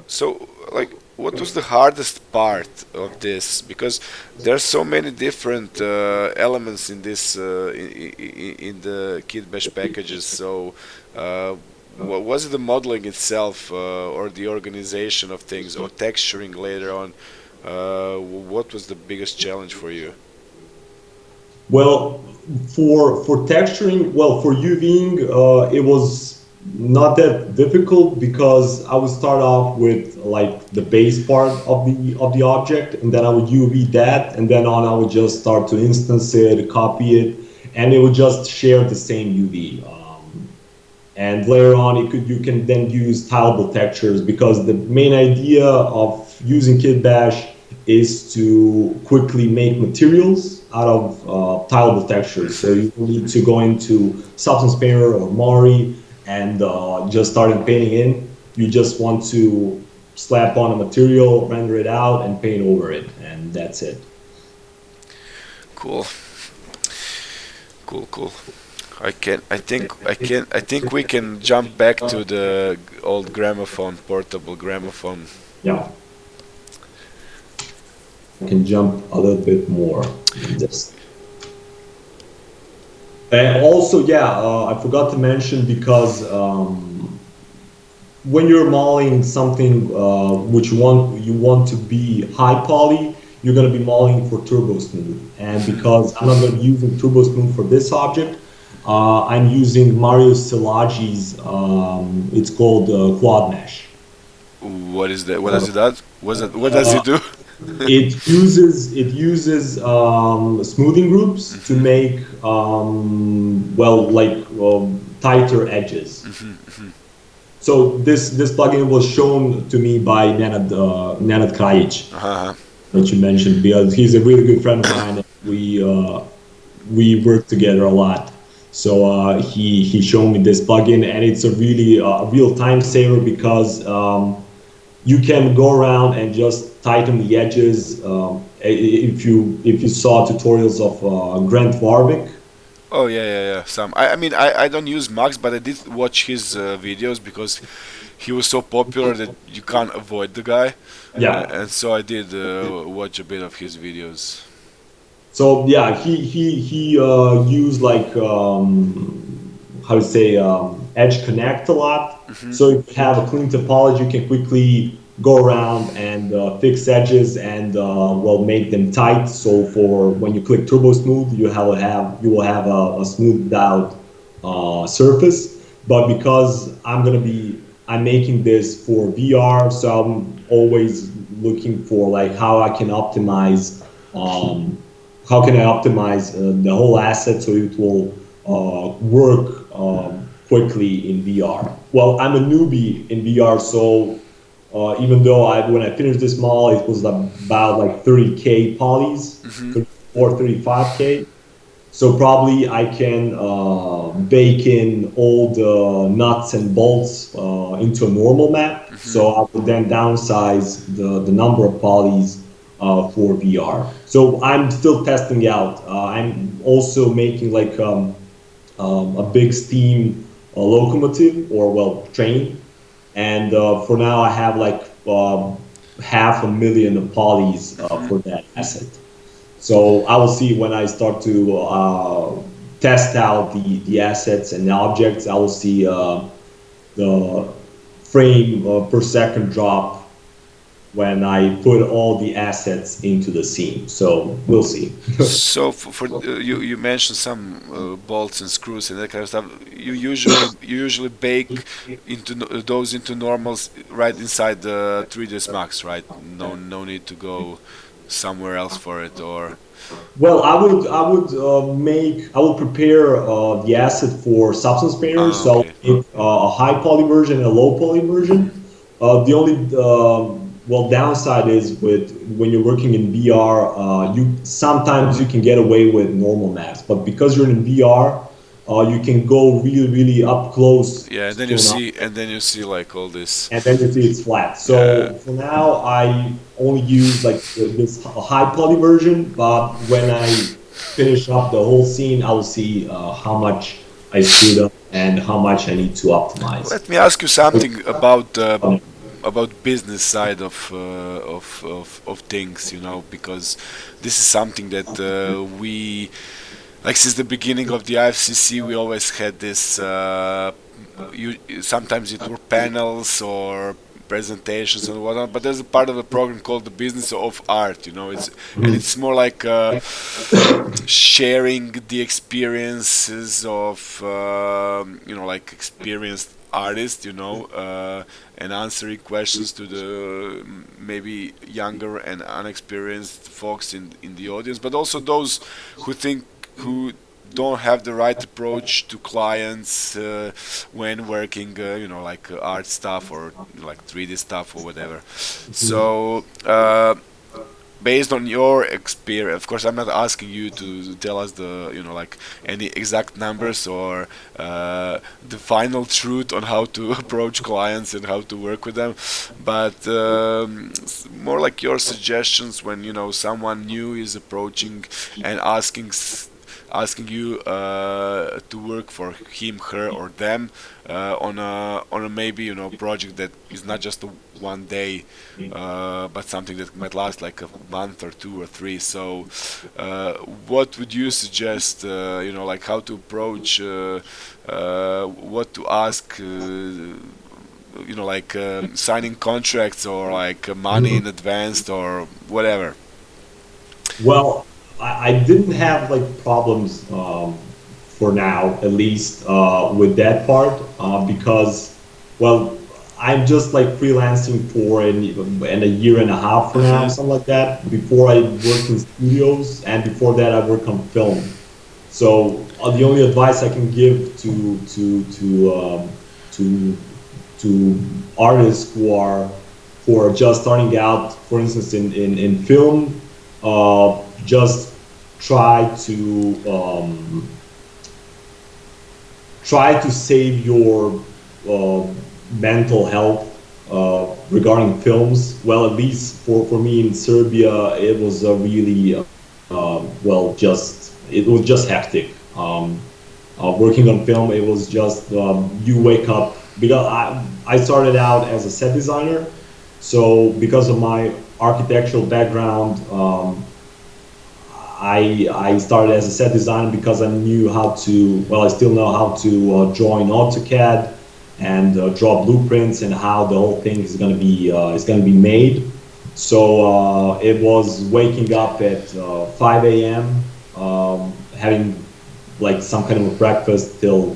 so, like, what was the hardest part of this? Because there's so many different elements in this in the Kitbash packages. So, was it the modeling itself, or the organization of things, or texturing later on? What was the biggest challenge for you? Well, for texturing, well, for UVing, it was not that difficult because I would start off with like the base part of the object, and then I would UV that, and then on I would just start to instance it, copy it, and it would just share the same UV. And later on, you can then use tileable textures, because the main idea of using Kitbash is to quickly make materials out of tileable textures. So you don't need to go into Substance Painter or Mari and just start painting in. You just want to slap on a material, render it out, and paint over it, and that's it. Cool, cool, cool. I can. I think. I can. I think we can jump back to the old gramophone, portable gramophone. Yeah. I can jump a little bit more in this. And also, yeah, I forgot to mention because when you're modeling something which you want to be high poly, you're going to be modeling for turbo smooth. And because I'm not going to be using turbo smooth for this object, I'm using Mario Szilagy's. It's called quad mesh. What is that? What does it do? What does it do? It uses smoothing groups to make well like tighter edges. So this plugin was shown to me by Nenad Krajic Uh-huh. that you mentioned, because he's a really good friend of mine. And we work together a lot. So he showed me this plugin, and it's a really real time saver because you can go around and just tighten the edges. If you saw tutorials of Grant Warwick. Oh yeah, yeah, yeah. I mean, I don't use Max, but I did watch his videos because he was so popular that you can't avoid the guy, Yeah. and so I did watch a bit of his videos. So yeah, he used like how to say edge connect a lot. Hmm. So if you have a clean topology, you can quickly go around and fix edges and well make them tight. So for when you click turbo smooth, you will have a smoothed out surface. But because I'm making this for VR, so I'm always looking for like how can I optimize the whole asset so it will work quickly in VR? Well, I'm a newbie in VR, so even though when I finished this model, it was about like 30K polys, Hmm. 34, 35K. So probably I can bake in all the nuts and bolts into a normal map. Hmm. So I will then downsize the number of polys for VR. So I'm still testing out. I'm also making like a big steam locomotive or well train, and for now I have like 500,000 polys Hmm. for that asset. So I will see when I start to test out the assets and the objects. I will see the frame per second drop when I put all the assets into the scene. So we'll see. So you mentioned some bolts and screws and that kind of stuff. You usually bake those into normals right inside the 3ds Max, right? No need to go somewhere else for it, or Well, I would prepare the asset for substance painters. ah, So I'll okay. make a high poly version and a low poly Hmm. version. The only well downside is with when you're working in VR, you sometimes you can get away with normal maps, but because you're in VR, you can go really really up close Yeah, and then to you an see, object, and then you see like all this. and then you see it's flat. Yeah. So for now, I only use like this high poly version, but when I finish up the whole scene, I will see how much I screwed up and how much I need to optimize. Let me ask you something about business side of things, because this is something that we like since the beginning of the IFCC. We always had this. Sometimes it were panels or presentations and whatnot, but there's a part of the program called the business of art. It's more like sharing the experiences of like experienced artists, and answering questions to the maybe younger and unexperienced folks in the audience, but also those who don't have the right approach to clients when working, like art stuff or like 3D stuff or whatever. So, based on your experience, of course, I'm not asking you to tell us like any exact numbers or the final truth on how to approach clients and how to work with them, but more like your suggestions when someone new is approaching and asking asking you to work for him, her, or them on a maybe project that is not just a 1 day, but something that might last like a month or two or three. So, what would you suggest? Like how to approach, what to ask. Like signing contracts or like money in advance or whatever. Well, I didn't have like problems for now, at least with that part, because, well, I'm just like freelancing for and a year and a half for now, Hmm. something like that. Before I worked in studios, and before that I worked on film. So the only advice I can give to to artists who are just starting out, for instance, in film, just try to save your uh, mental health regarding films. Well, at least for me in Serbia, it was a really it was just hectic. Working on film, it was just you wake up, because I started out as a set designer, so because of my architectural background, I started as a set designer because I knew how to, well, I still know how to draw in AutoCAD and draw blueprints and how the whole thing is going to be made. So it was waking up at 5 a.m., having like some kind of a breakfast till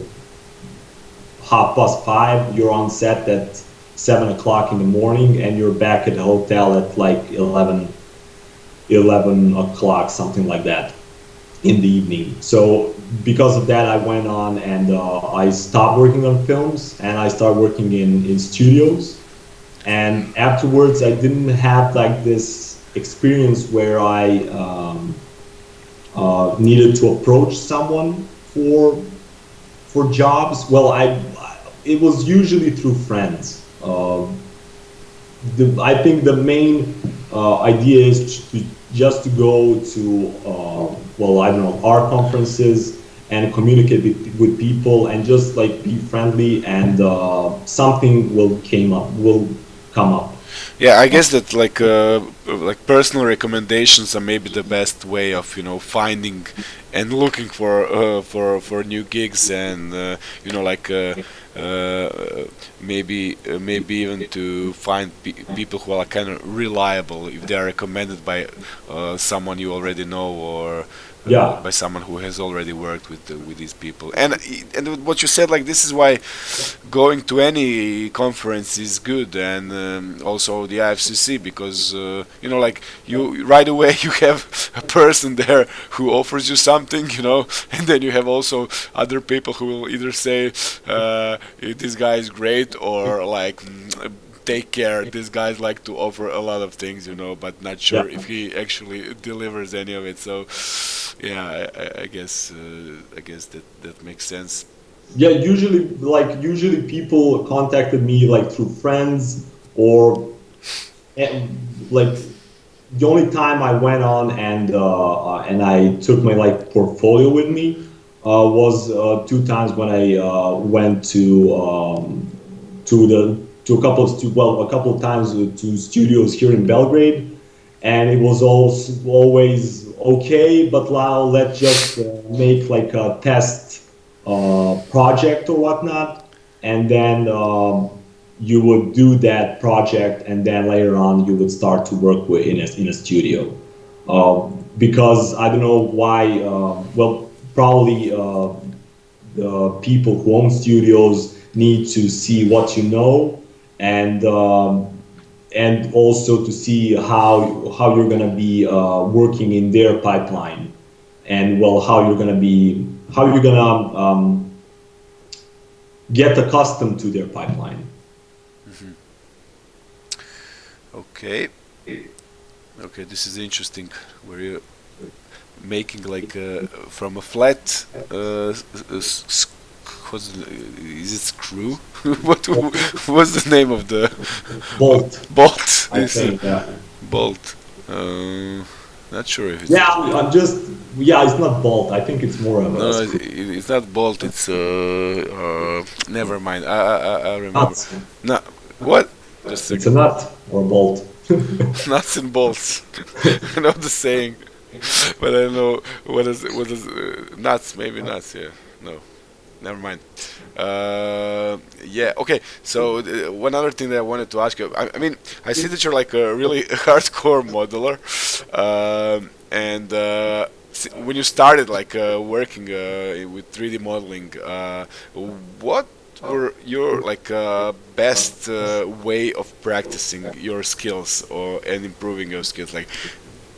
5:30. You're on set at 7 o'clock in the morning, and you're back at the hotel at like 11 o'clock, something like that, in the evening. So because of that, I went on and I stopped working on films and I started working in studios. And afterwards, I didn't have like this experience where I needed to approach someone for jobs. Well, it was usually through friends. I think the main idea is just to go to well, I don't know, art conferences and communicate with people and just like be friendly, and something will come up. Yeah, I guess that like personal recommendations are maybe the best way of finding and looking for new gigs, and like maybe even to find people who are kind of reliable if they are recommended by someone you already know, or Yeah, by someone who has already worked with these people. And what you said, like, this is why going to any conference is good, and also the IFCC, because like, you right away you have a person there who offers you something, and then you have also other people who will either say this guy is great, or like, take care, this guy's like to offer a lot of things, but not yeah. sure if he actually delivers any of it. So yeah, I guess that makes sense. Yeah, usually people contacted me like through friends, or like the only time I went on and I took my like portfolio with me was two times when I went to a couple of a couple of times to studios here in Belgrade, and it was also always okay. But now let's just make like a test project or whatnot, and then you would do that project, and then later on you would start to work with in a studio. Because I don't know why. Well, probably the people who own studios need to see what you know, and also to see how you're going to be working in their pipeline, and well, how you're going to get accustomed to their pipeline. Okay. Okay, this is interesting. Where you making like from a flat is it screw? what what's the name of the Bolt, bolt? I This think. Yeah. bolt. Not sure if it's Yeah, I'm just Yeah, it's not bolt. I think it's more of a No, screw. it's not bolt. It's never mind. I remember. Nuts. No, what? Just a It's a second. nut or a bolt. Nuts and bolts. I know the saying, but I don't know what is nuts. Maybe nuts. Yeah. No. Never mind. Yeah. Okay. So one other thing that I wanted to ask you. I mean, I see that you're like a really hardcore modeler, and when you started like working with 3D modeling, what were your like best way of practicing your skills or and improving your skills? Like,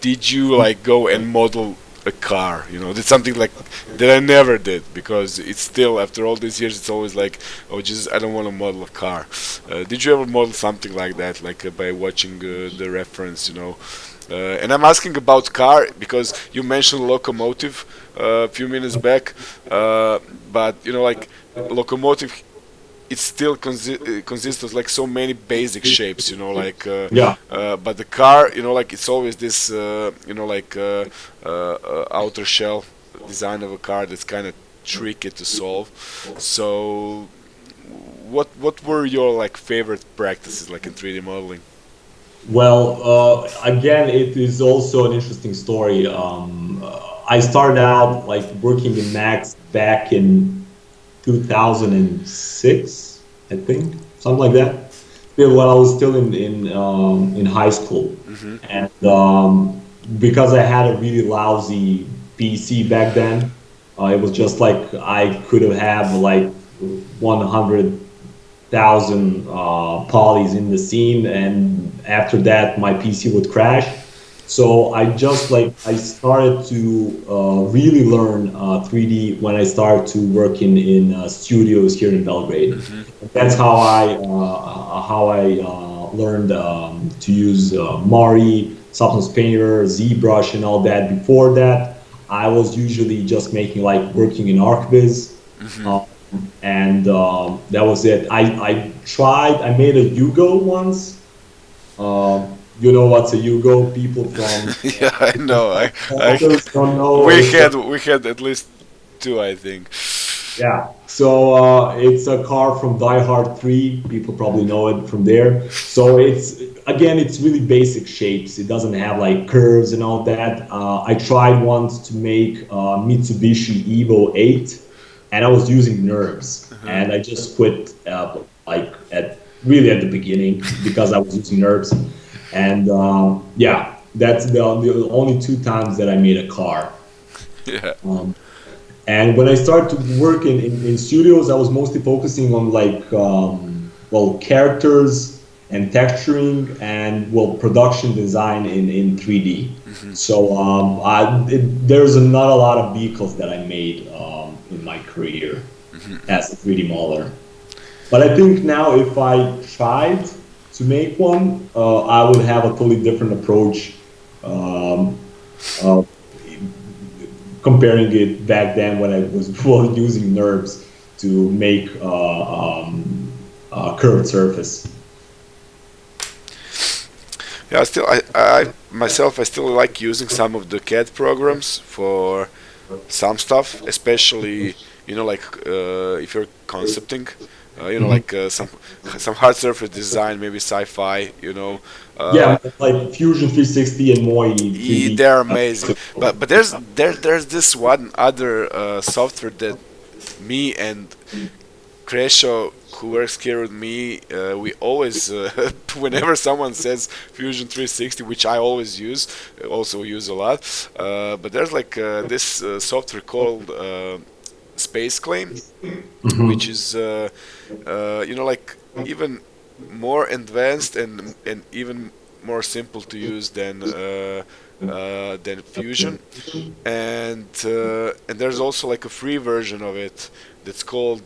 did you like go and model a car? That's something like that I never did because it's still after all these years. It's always like, oh Jesus, I don't want to model a car. Did you ever model something like that, like by watching the reference? And I'm asking about car because you mentioned locomotive a few minutes back, but like locomotive it still consists of like so many basic shapes, Yeah. but the car, like it's always this, like outer shell design of a car that's kind of tricky to solve. So, what were your like favorite practices like in 3D modeling? Well, again, it is also an interesting story. I started out like working in Max back in 2006, I think, something like that. Still, when I was still in high school, Hmm. and because I had a really lousy PC back then, it was just like I could have like 100,000 polys in the scene, and after that, my PC would crash. So I started to really learn 3D when I started to work in studios here in Belgrade. Hmm. That's how I learned to use Mari, Substance Painter, ZBrush, and all that. Before that, I was usually just making like working in ArcViz, Hmm. uh, and that was it. I made a Yugo once. You know what's a Yugo? People from Yeah, I know. I cultures don't know. we It's had we had at least two, I think. Yeah. So it's a car from Die Hard 3. People probably know it from there. So it's really basic shapes. It doesn't have like curves and all that. I tried once to make Mitsubishi Evo 8, and I was using NURBS, Uh-huh. and I just quit like at the beginning because I was using NURBS. And yeah, that's the only two times that I made a car. Yeah. Um, and when I started to work in studios, I was mostly focusing on like, well, characters and texturing and, well, production design in 3D. Hmm. So there's not a lot of vehicles that I made in my career Hmm. as a 3D modeler. But I think now if I tried to make one, I would have a totally different approach. Um, uh, Comparing it back then when I was well, using NURBS to make a curved surface. Yeah, still, I myself, I still like using some of the CAD programs for some stuff, especially like if you're concepting, Mhm. like some hard surface design, maybe sci-fi, Yeah, uh, like Fusion 360 and Moi 3D. they're amazing. But there's this one other software that me and Kresho, who works here with me, we always, whenever someone says Fusion 360, which I always use, also use a lot, but there's like this software called Space Claim, which Mhm. is, like even more advanced and even more simple to use than Fusion, and there's also like a free version of it that's called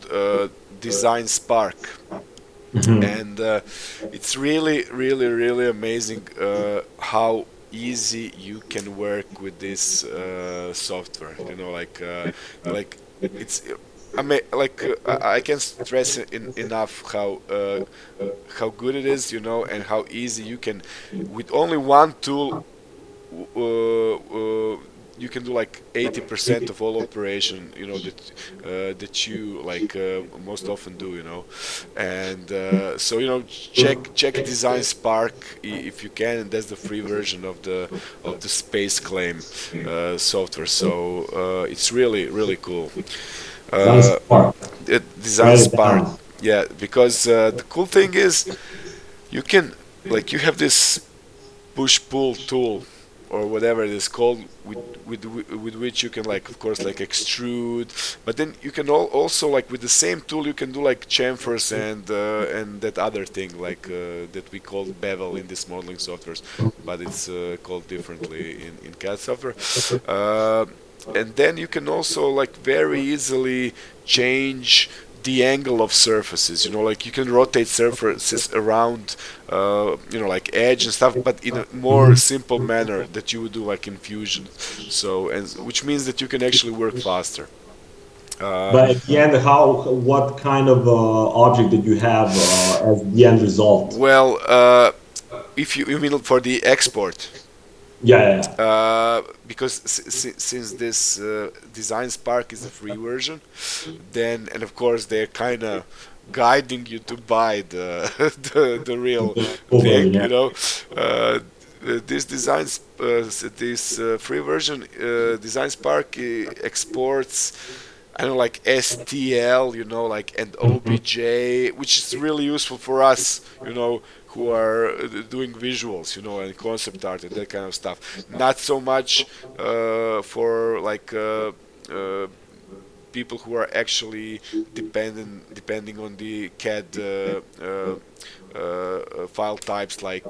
Design Spark, Mhm. and it's really, really, really amazing how easy you can work with this software. Like it's. I mean, like I can't stress enough how good it is, and how easy you can, with only one tool, you can do like 80% of all operation, that you like most often do, and so check Design Spark if you can, and that's the free version of the Space Claim software. So it's really cool. Design Uh, Spark. Design Write it Spark, down. yeah, because the cool thing is you can like you have this push pull tool or whatever it is called, with which you can, like, of course, like extrude, but then you can also, like, with the same tool you can do like chamfers and that other thing, like that we call bevel in this modeling softwares, but it's called differently in CAD software. uh, and then you can also like very easily change the angle of surfaces, like you can rotate surfaces around, like edge and stuff, but in a more Mhm. simple manner that you would do like in Fusion. So, and which means that you can actually work faster. uh, But at the end, what kind of object did you have as the end result? well, if you mean for the export, Yeah, yeah, yeah. because since this Design Spark is a free version, then, and of course they're kind of guiding you to buy the the real The full thing, version, yeah. this this free version, Design Spark exports, I don't know, like STL, like, and Mhm. OBJ, which is really useful for us, who are doing visuals, and concept art and that kind of stuff. Not so much for like people who are actually depending on the CAD file types, like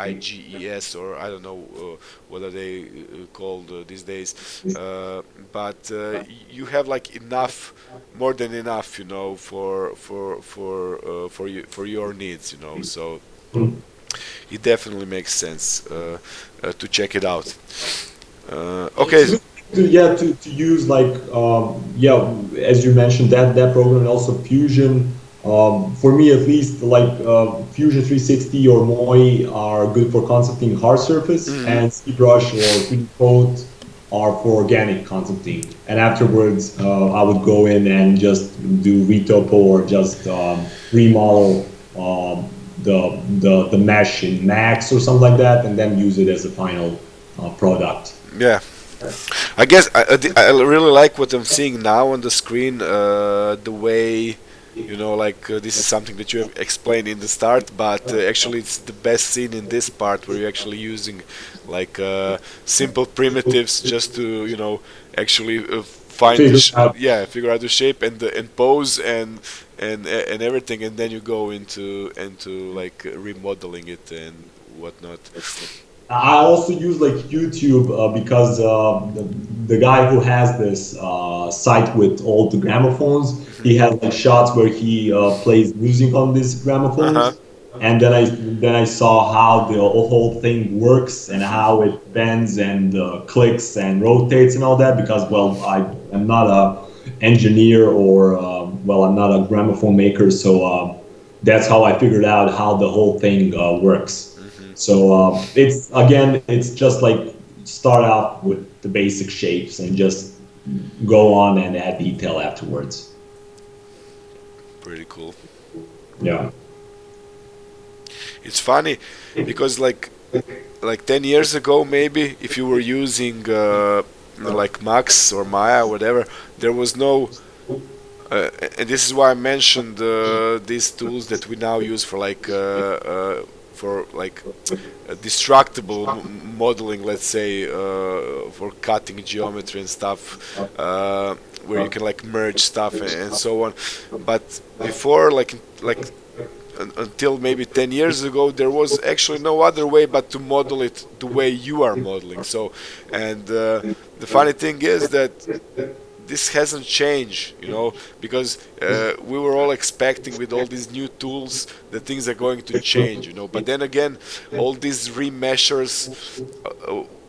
IGES, or I don't know what are they called these days. But you have like enough, more than enough, for your needs, So it definitely makes sense to check it out. It's Okay. really to use like as you mentioned, that program, and also Fusion. For me at least, like Fusion 360 or Moi are good for concepting hard surface, Mhm. and ZBrush or 3D Coat are for organic concepting. And afterwards, I would go in and just do retopo or just remodel the mesh in Max or something like that, and then use it as a final product. Yeah, I guess I really like what I'm seeing now on the screen. The way, like this is something that you have explained in the start, but actually it's the best scene in this part where you're actually using like simple primitives just to, actually find the Figure out. yeah, figure out the shape and pose and everything, and then you go into like remodeling it and whatnot. I also use like YouTube because the guy who has this site with all the gramophones, Hmm. he has like shots where he plays music on these Uh huh. gramophones, and then I saw how the whole thing works and Hmm. how it bends and clicks and rotates and all that. Because well, I am not a engineer or I'm not a gramophone maker, so that's how I figured out how the whole thing works. Hmm. So it's just like start out with the basic shapes and just go on and add detail afterwards. Pretty cool. Yeah. It's funny because like 10 years ago, maybe, if you were using like Max or Maya, whatever, there was no and this is why I mentioned these tools that we now use for like destructible modeling, let's say, for cutting geometry and stuff, where you can like merge stuff and so on. But before, like until maybe 10 years ago, there was actually no other way but to model it the way you are modeling. So, and the funny thing is that this hasn't changed, because we were all expecting with all these new tools that things are going to change, But then again, all these remeshers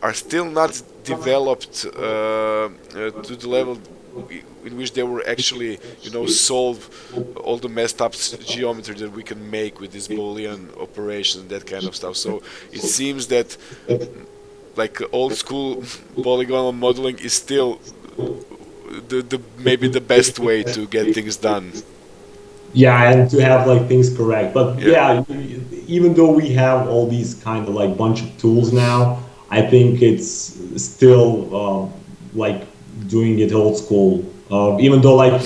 are still not developed to the level in which they were actually, solve all the messed up geometry that we can make with this boolean operation and that kind of stuff. So it seems that like old school polygonal modeling is still the maybe the best way to get things done. Yeah, and to have like things correct. But Yeah. yeah, even though we have all these kind of like bunch of tools now, I think it's still like doing it old school. Even though like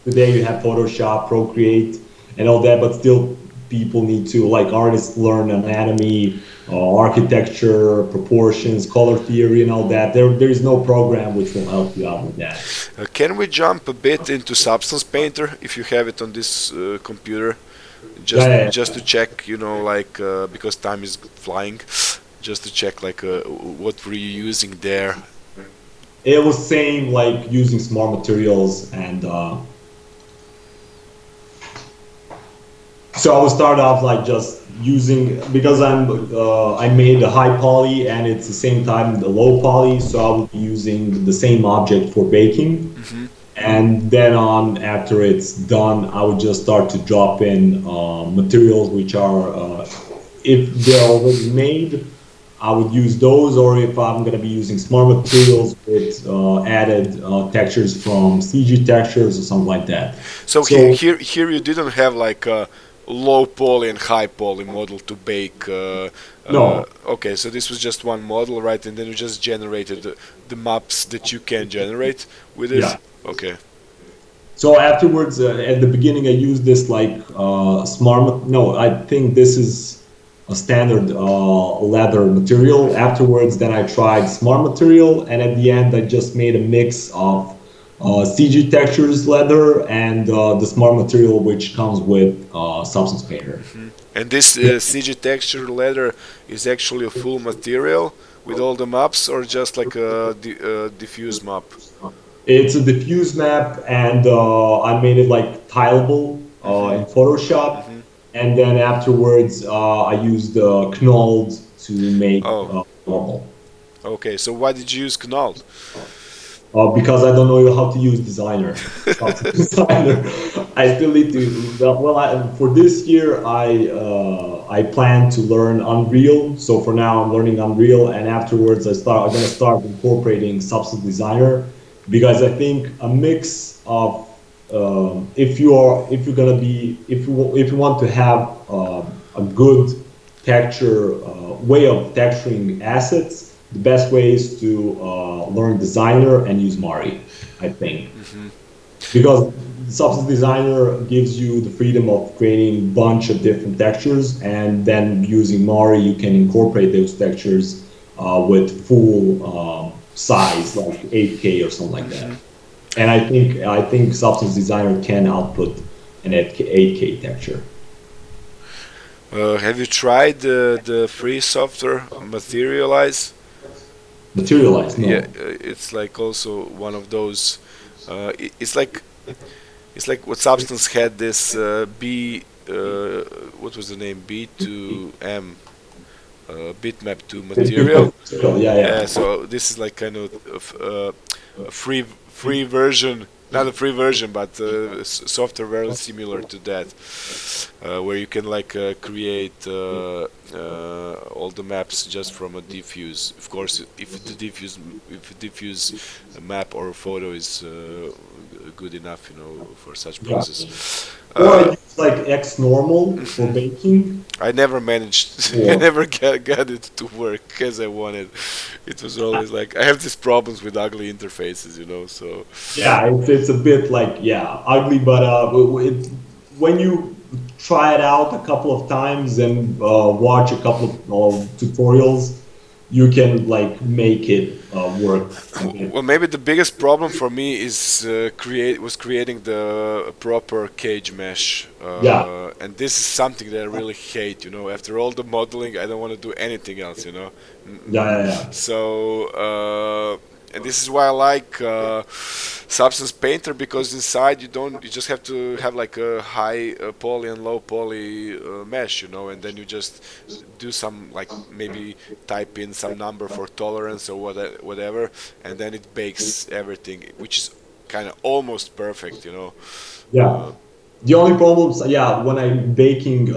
today you have Photoshop, Procreate, and all that, but still people need to like artists learn anatomy, architecture, proportions, color theory, and all that. There is no program which will help you out with that. Can we jump a bit into Substance Painter if you have it on this computer? Yeah, Just yeah, just yeah. to check, like because time is flying, just to check like what were you using there. It was same like using smart materials and so I would start off like just using because I made a high poly and it's the same time the low poly, so I would be using the same object for baking. Hmm. And then on after it's done, I would just start to drop in materials which are if they're already made, I would use those, or if I'm going to be using smart materials with added textures from CG textures or something like that. So So here you didn't have like a low poly and high poly model to bake. no, Okay, so this was just one model, right? And then you just generated the maps that you can generate with it. yeah. Okay. So afterwards, at the beginning, I used this like smart. No, I think this is a standard leather material. Afterwards, then I tried smart material, and at the end, I just made a mix of CG textures leather and the smart material, which comes with Substance Painter. Hmm. And this CG texture leather is actually a full material with all the maps, or just like a diffuse map? It's a diffuse map, and I made it like tileable Hmm. in Photoshop. Hmm. And then afterwards, I used Knolled to make Oh, normal. okay. So why did you use Knoll? Because I don't know how to use Designer. Stop Designer. I still need to. Well, for this year, I plan to learn Unreal. So for now, I'm learning Unreal, and afterwards, I'm gonna start incorporating Substance Designer because I think a mix of if you're gonna be if you want to have a good texture way of texturing assets, the best way is to learn Designer and use Mari, I think, Hmm. because Substance Designer gives you the freedom of creating a bunch of different textures, and then using Mari, you can incorporate those textures with full size, like 8K or something like Hmm. that. And I think Substance Designer can output an 8K texture. Have you tried the free software Materialize? Materialize, Yeah, no. it's like also one of those. It's like what Substance had this B. What was the name? B to M. Bitmap to material. Yeah, Yeah, yeah. so this is like kind of a free version, not a free version, but software very similar to that, where you can like create all the maps just from a diffuse. Of course, if the diffuse map or photo is good enough, for such Yeah. process. Or I Uh, use like X normal for mhm. baking. I never managed. I Or never got it to work as I wanted. It was always like I have these problems with ugly interfaces. So yeah, it's a bit like yeah, ugly, but when you try it out a couple of times and watch a couple of tutorials, you can like make it work a bit. well, maybe the biggest problem for me is creating the proper cage mesh, Yeah, and this is something that I really hate. After all the modeling, I don't want to do anything else. yeah, yeah, yeah. So, and this is why I like Substance Painter, because inside you just have to have like a high poly and low poly mesh, and then you just do some like maybe type in some number for tolerance or whatever, and then it bakes everything, which is kind of almost perfect. Yeah. The only problems, yeah, when I'm baking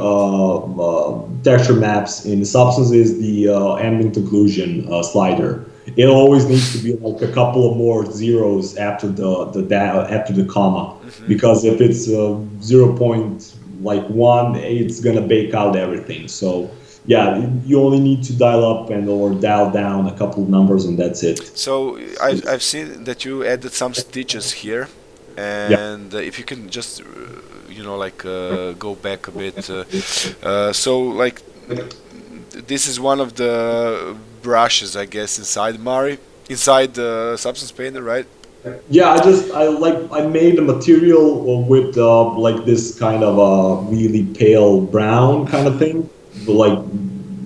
texture maps in Substance is the ambient occlusion slider. It always needs to be like a couple of more zeros after after the comma, Hmm. because if it's 0 point like one, it's gonna bake out everything. So yeah, you only need to dial up and or dial down a couple of numbers, and that's it. So I've seen that you added some stitches here, Yeah. and if you can just like go back a bit. So like this is one of the brushes, I guess, inside Mari, inside the Substance Painter, right? Yeah, I made a material with like this kind of a really pale brown kind of Hmm. thing, like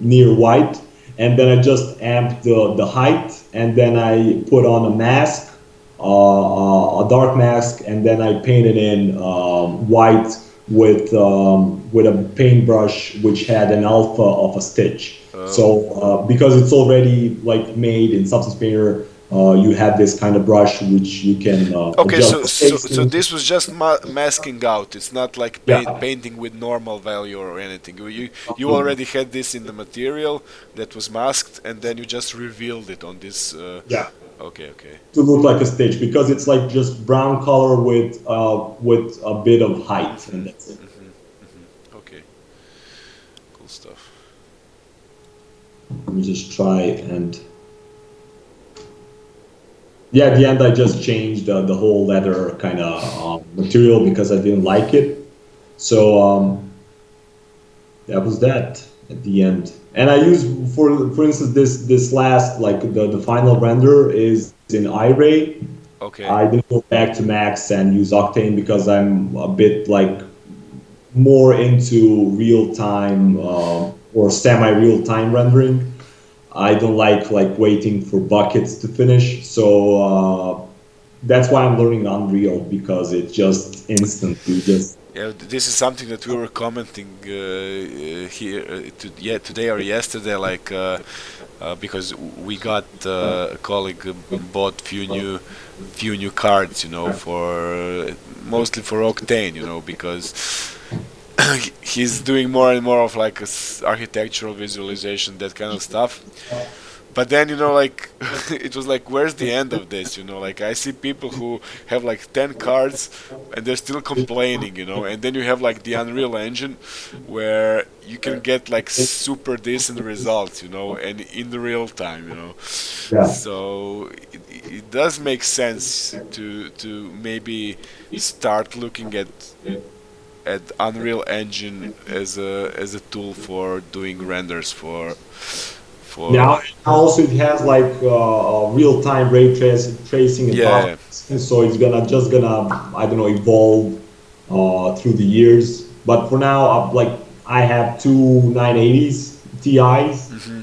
near white, and then I just amped the height, and then I put on a mask, a dark mask, and then I painted in white with a paintbrush which had an alpha of a stitch. Uh, So because it's already like made in Substance Painter, you have this kind of brush which you can Okay, adjust so the so spacing. this was just masking out. It's not like Yeah, painting with normal value or anything. You already had this in the material that was masked, and then you just revealed it on this. yeah, Okay, okay. to look like a stitch because it's like just brown color with a bit of height, and Mhm, that's it. mhm, mhm. Okay, cool stuff. Let me just try and yeah. At the end, I just changed the whole leather kind of material because I didn't like it. So that was that at the end. And I use for instance this last like the final render is in iRay. Okay. I didn't go back to Max and use Octane because I'm a bit like more into real time or semi real time rendering. I don't like waiting for buckets to finish. So that's why I'm learning Unreal because it's just instant. You just Yeah, this is something that we were commenting here yeah, today or yesterday, like because we got a colleague bought few new cards, for mostly for Octane, because he's doing more and more of like architectural visualization, that kind of stuff. But then, like it was like, where's the end of this? Like I see people who have like 10 cards and they're still complaining, and then you have like the Unreal Engine where you can get like super decent results, and in the real time, yeah. so it does make sense to maybe start looking at Unreal Engine as a tool for doing renders for Now also it has like real time tracing and path yeah. tracing, so it's gonna I don't know evolve through the years. But for now, I have two 980s Ti's. Hmm.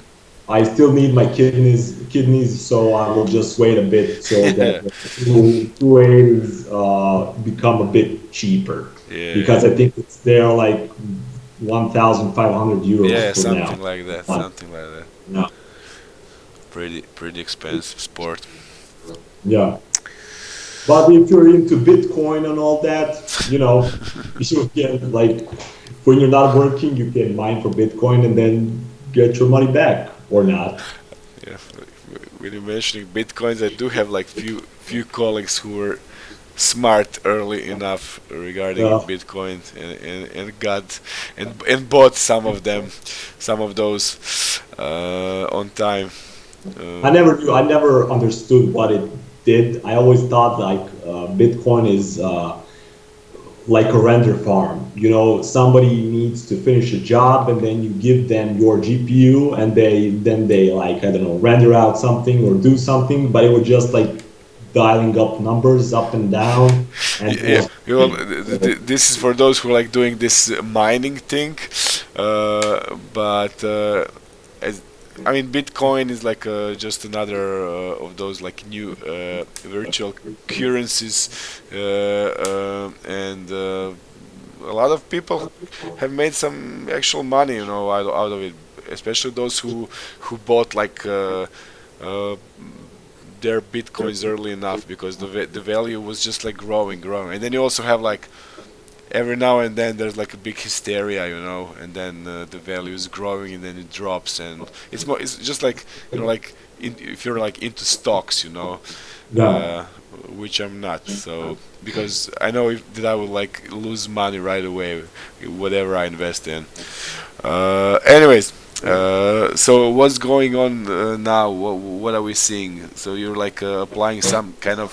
I still need my kidneys, so I will just wait a bit so that Yeah, the two A's become a bit cheaper yeah, because I think it's they're like 1,500 euros yeah, for now. something like that, something like that. Yeah. Pretty expensive sport. Yeah. But if you're into Bitcoin and all that, you can like when you're not working, you can mine for Bitcoin and then get your money back or not. Yeah, when you're mentioning bitcoins, I do have like few colleagues who were smart early enough regarding Yeah. Bitcoin, and got and bought some of those on time. Um, I never understood what it did. I always thought like Bitcoin is like a render farm. Somebody needs to finish a job and then you give them your GPU and they like, I don't know, render out something or do something, but it was just like dialing up numbers up and down and it yeah, was well, this is for those who like doing this mining thing, but as I mean, Bitcoin is like just another of those like new virtual currencies, and a lot of people have made some actual money, out of it. Especially those who bought like uh, their bitcoins early enough, because the value was just like growing, and then you also have like every now and then there's like a big hysteria, and then the value is growing and then it drops, and it's just like like if you're like into stocks, Yeah. which I'm not. So because I know that I would like lose money right away, whatever I invest in. Anyways, so what's going on now? What are we seeing? So you're like applying some kind of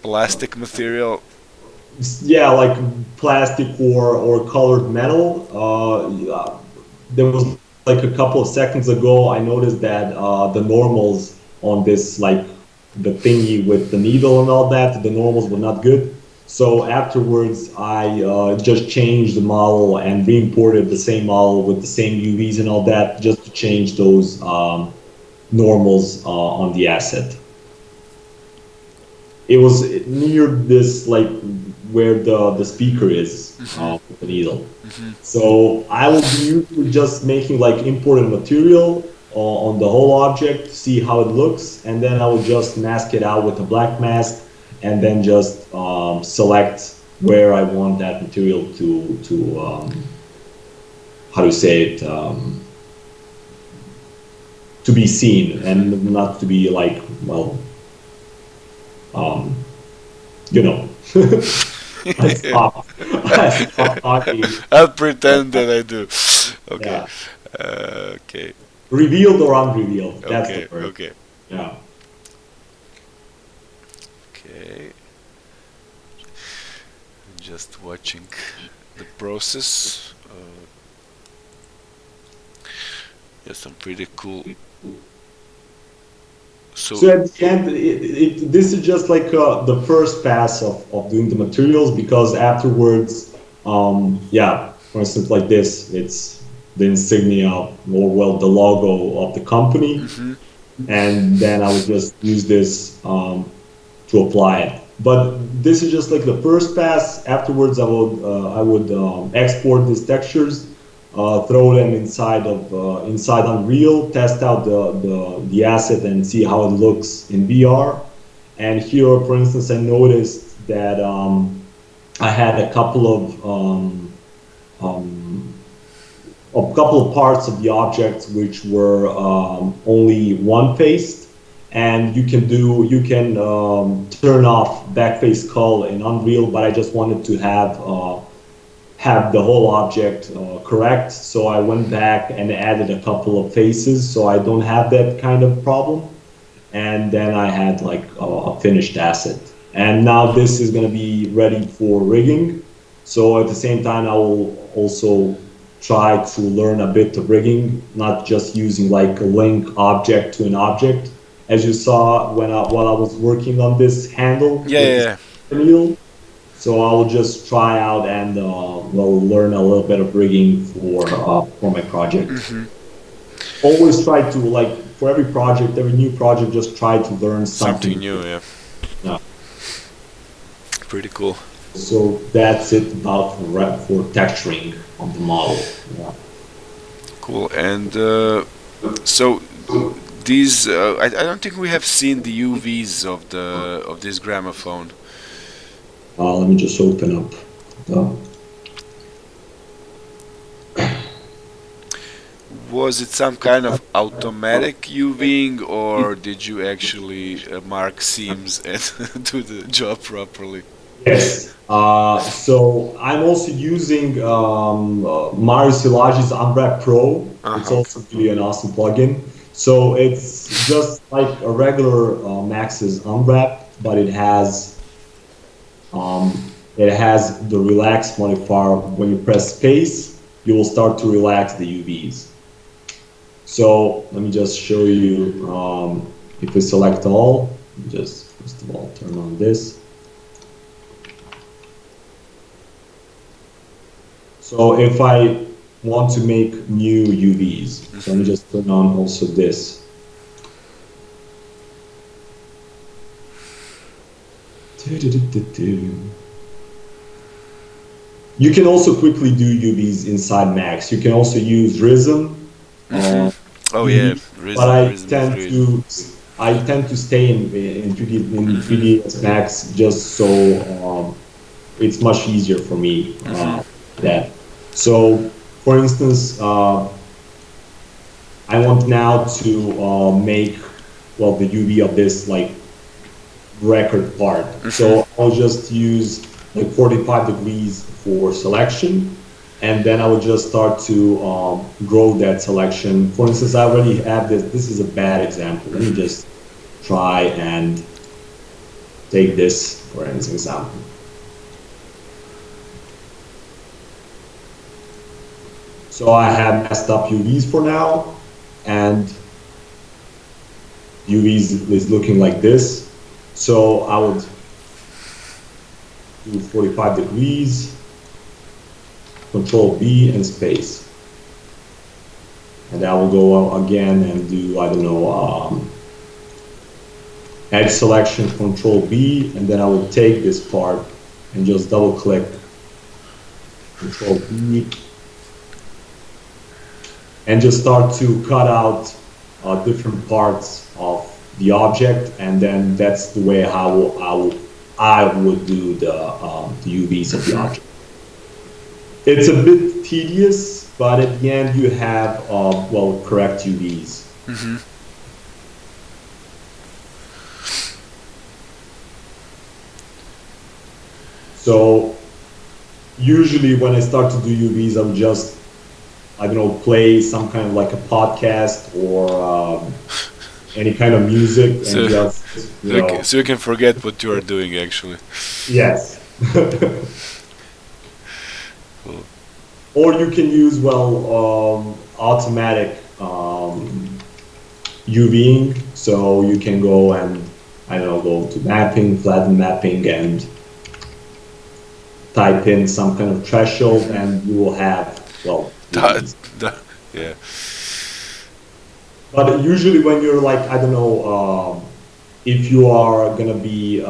plastic material. Yeah, like plastic or colored metal. Yeah, there was like a couple of seconds ago, I noticed that the normals on this, like the thingy with the needle and all that, the normals were not good. So afterwards, I just changed the model and re-imported the same model with the same UVs and all that, just to change those normals on the asset. It was near this, like where the speaker is with the needle. So I will be usually just making like imported material on the whole object, see how it looks, and then I will just mask it out with a black mask, and then just select where I want that material to how to say it, to be seen and not to be like, well, you know. I stopped. I stopped talking. I'll pretend that I do. Okay. Yeah. Okay. Revealed or unrevealed? That's the Okay. word. Okay. Yeah. Okay. Just watching the process. Yeah, some pretty cool. So at the end, this is just like the first pass of doing the materials, because afterwards, yeah, for instance, like this, it's the insignia, or well, the logo of the company, and then I would just use this to apply it. But this is just like the first pass. Afterwards, I would export these textures, throw them inside Unreal, test out the asset and see how it looks in VR. And here, for instance, I noticed that I had a couple of parts of the object which were only one faced, and you can turn off backface cull in Unreal, but I just wanted to have the whole object correct. So I went back and added a couple of faces so I don't have that kind of problem. And then I had like a finished asset. And now this is going to be ready for rigging. So at the same time, I will also try to learn a bit of rigging, not just using like a link object to an object. As you saw while I was working on this handle, yeah. needle. So I'll just try out and learn a little bit of rigging for my project. Always try to, like, for every new project, just try to learn something new. Yeah. Pretty cool. So that's it about for texturing of the model. Yeah. Cool. And so these, I don't think we have seen the UVs of this gramophone. Let me just open up Was it some kind of automatic UVing, or did you actually mark seams and do the job properly? Yes. So I'm also using Mario Silagi's Unwrap Pro. It's also really an awesome plugin. So it's just like a regular Max's Unwrap, but it has the relax modifier. When you press space, you will start to relax the UVs. So let me just show you, if we select all, just first of all turn on this. So if I want to make new UVs, so let me just turn on also this. You can also quickly do UVs inside Max. You can also use Rhythm. Oh yeah, Rhythm, but I tend to stay in 3ds Max just so it's much easier for me that. So, for instance, I want now to make, well, the UV of this like record part. So I'll just use like 45 degrees for selection, and then I will just start to grow that selection. For instance, I already have this. This is a bad example. Let me just try and take this for an example. So I have messed up UVs for now, and UVs is looking like this. So I would do 45 degrees, Control B and space. And I will go again and do, I don't know, edge selection, Control B, and then I will take this part and just double click, Control B, and just start to cut out different parts of the object, and then that's the way how I would do the UVs of the object. It's a bit tedious, but at the end you have well, correct UVs. So usually when I start to do UVs, I would just, I don't know, play some kind of like a podcast or any kind of music, so, and just, so you can forget what you are doing actually. Yes. Cool. Or you can use, well, automatic UVing, so you can go and, I don't know, go to mapping, flatten mapping, and type in some kind of threshold, and you will have, well, yeah. But usually when you're like, I don't know, if you are gonna be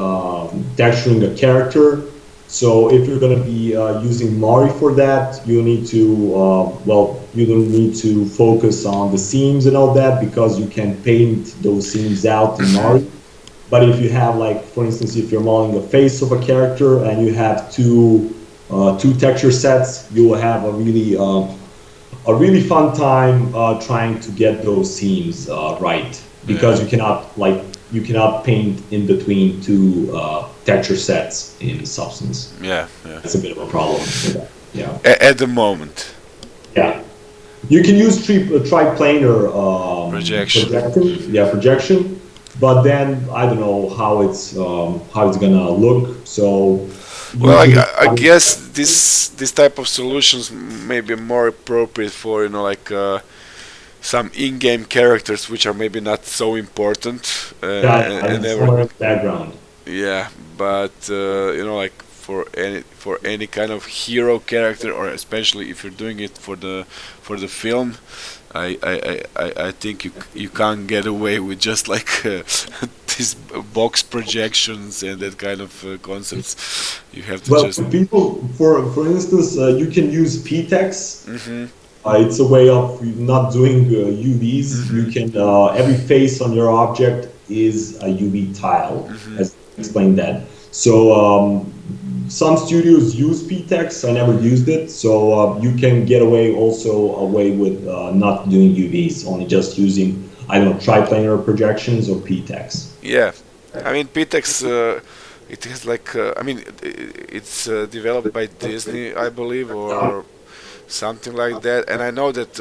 texturing a character, so if you're gonna be using Mari for that, you need to, well, you don't need to focus on the seams and all that, because you can paint those seams out in Mari. But if you have, like, for instance, if you're modeling the face of a character and you have two texture sets, you will have a really fun time trying to get those seams right, because you cannot paint in between two texture sets in Substance. Yeah. It's a bit of a problem with that. Yeah. At the moment. Yeah. You can use triplanar projection, but then I don't know how it's gonna look. So. Well, I guess this type of solutions may be more appropriate for, like some in-game characters which are maybe not so important and somewhere in the background. Yeah, but like for any kind of hero character, or especially if you're doing it for the film, I think you can't get away with just like these box projections and that kind of concepts. You have to just people, for instance, you can use PTEX. It's a way of not doing UVs. You can every face on your object is a UV tile, as I explained that. So some studios use PTEX. I never used it, so you can get away with not doing UVs, only just using, I don't know, triplanar projections or PTEX. Yeah, I mean PTEX. It has like I mean it's developed by Disney, I believe, or something like that. And I know that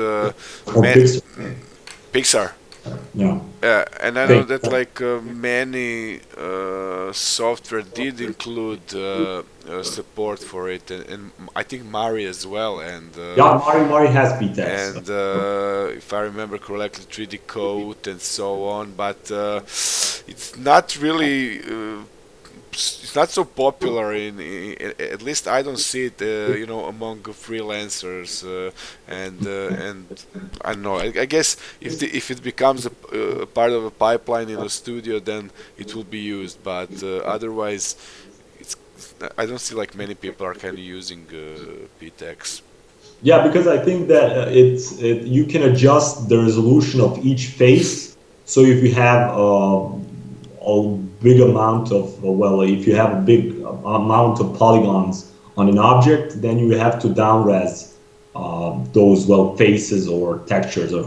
Pixar. Yeah. And I know that like many software did include support for it, and I think Mari as well. And Mari has PTEX. And if I remember correctly, 3D Code and so on. But it's not really. It's not so popular at least I don't see it among freelancers and I don't know, I guess if it becomes a part of a pipeline in a studio, then it will be used, but otherwise I don't see like many people are kind of using PTEX. Yeah, because I think that you can adjust the resolution of each face. So if you have big amount of, well, if you have a big amount of polygons on an object, then you have to downres those, well, faces or textures, or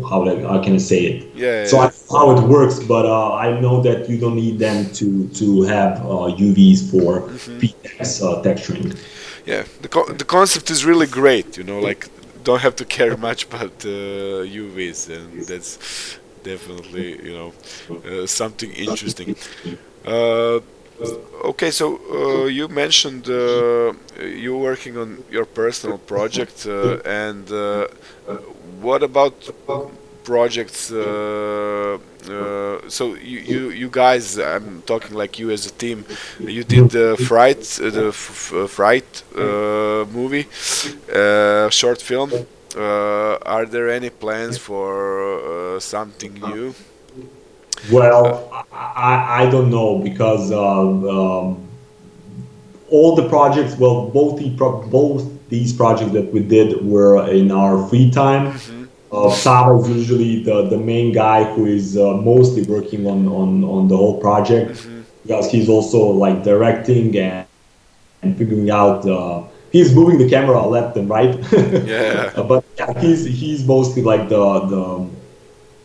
how can I say it? Yeah, So I yeah, don't know how it works, but I know that you don't need them to have UVs for yeah. PX texturing. Yeah. The concept is really great. Like don't have to care much about UVs, and that's definitely something interesting. Uh, okay, so you mentioned you working on your personal project, and what about projects? So you guys, I'm talking like you as a team. You did the Fright movie, short film. Are there any plans for something new? Uh, Well, I don't know because all the projects, well, both these projects that we did were in our free time. mhm, Saba is usually the main guy who is mostly working on the whole project, mhm. because he's also like directing and figuring out. He's moving the camera left and right, Yeah. but yeah, he's mostly like the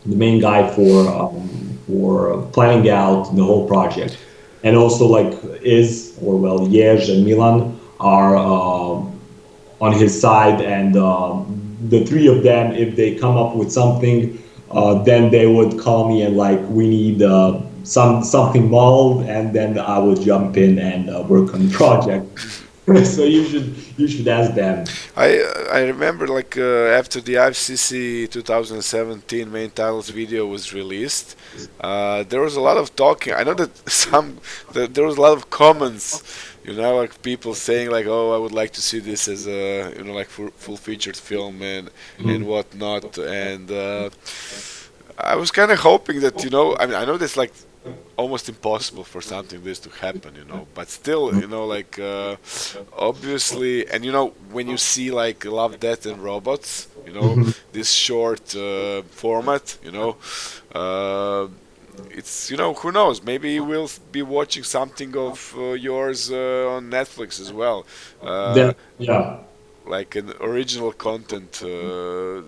main guy for planning out the whole project, and also like is or well Yeж and Milan are on his side, and the three of them, if they come up with something, then they would call me and like we need something modeled, and then I would jump in and work on the project. So you should ask them. I remember like after the IFCC 2017 main titles video was released, there was a lot of talking. I know that there was a lot of comments, like people saying like, "Oh, I would like to see this as a like full featured film and whatnot." And I was kind of hoping that I mean I know that's like almost impossible for something this to happen, but still, like obviously, and when you see like Love, Death and Robots, this short format, uh, it's who knows, maybe we'll be watching something of yours on Netflix as well. Uh, Then yeah. like an original content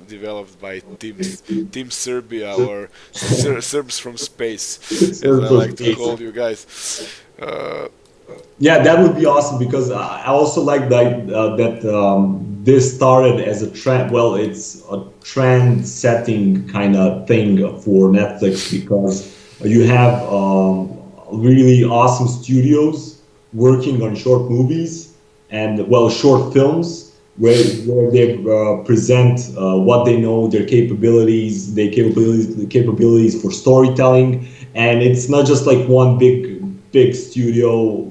developed by Team Serbia or Serbs from Space, as I Surfer like to space. call you guys. Uh, Yeah, that would be awesome because I also like that this started as a trend. Well, it's a trend-setting kind of thing for Netflix because you have really awesome studios working on short movies and well, short films where they present what they know, the capabilities for storytelling, and it's not just like one big studio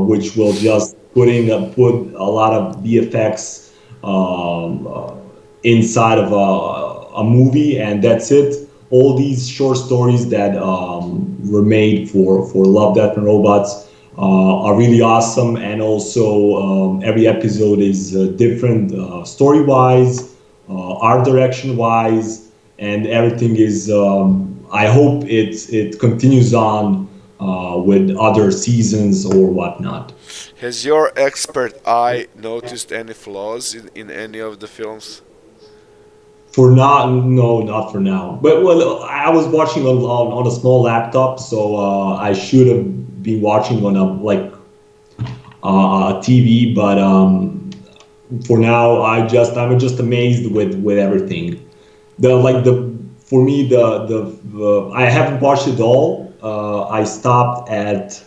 which will just put a lot of VFX inside of a movie, and that's it. All these short stories that were made for Love, Death, and Robots are really awesome, and also every episode is different story wise, art direction wise, and everything is. I hope it continues on with other seasons or whatnot. has your expert eye noticed any flaws in any of the films? For now, no, not for now. But well, I was watching on a small laptop, so I should have been watching on a like TV. But for now, I'm just amazed with everything. The like the For me the I haven't watched it all. I stopped at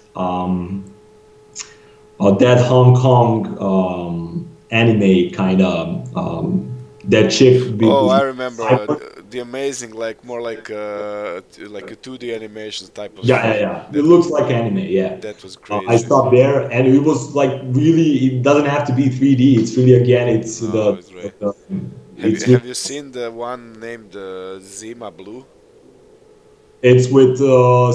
that Hong Kong anime kind of that chick Oh, with I remember cyber. the amazing, like more like a 2D animation type of Yeah, yeah, thing. yeah. It looks like anime. Yeah. That was I crazy. stopped there, and it was like really. It doesn't have to be 3D. It's really again. No, it's right. Have you It's with have you seen the one named Zima Blue? it's with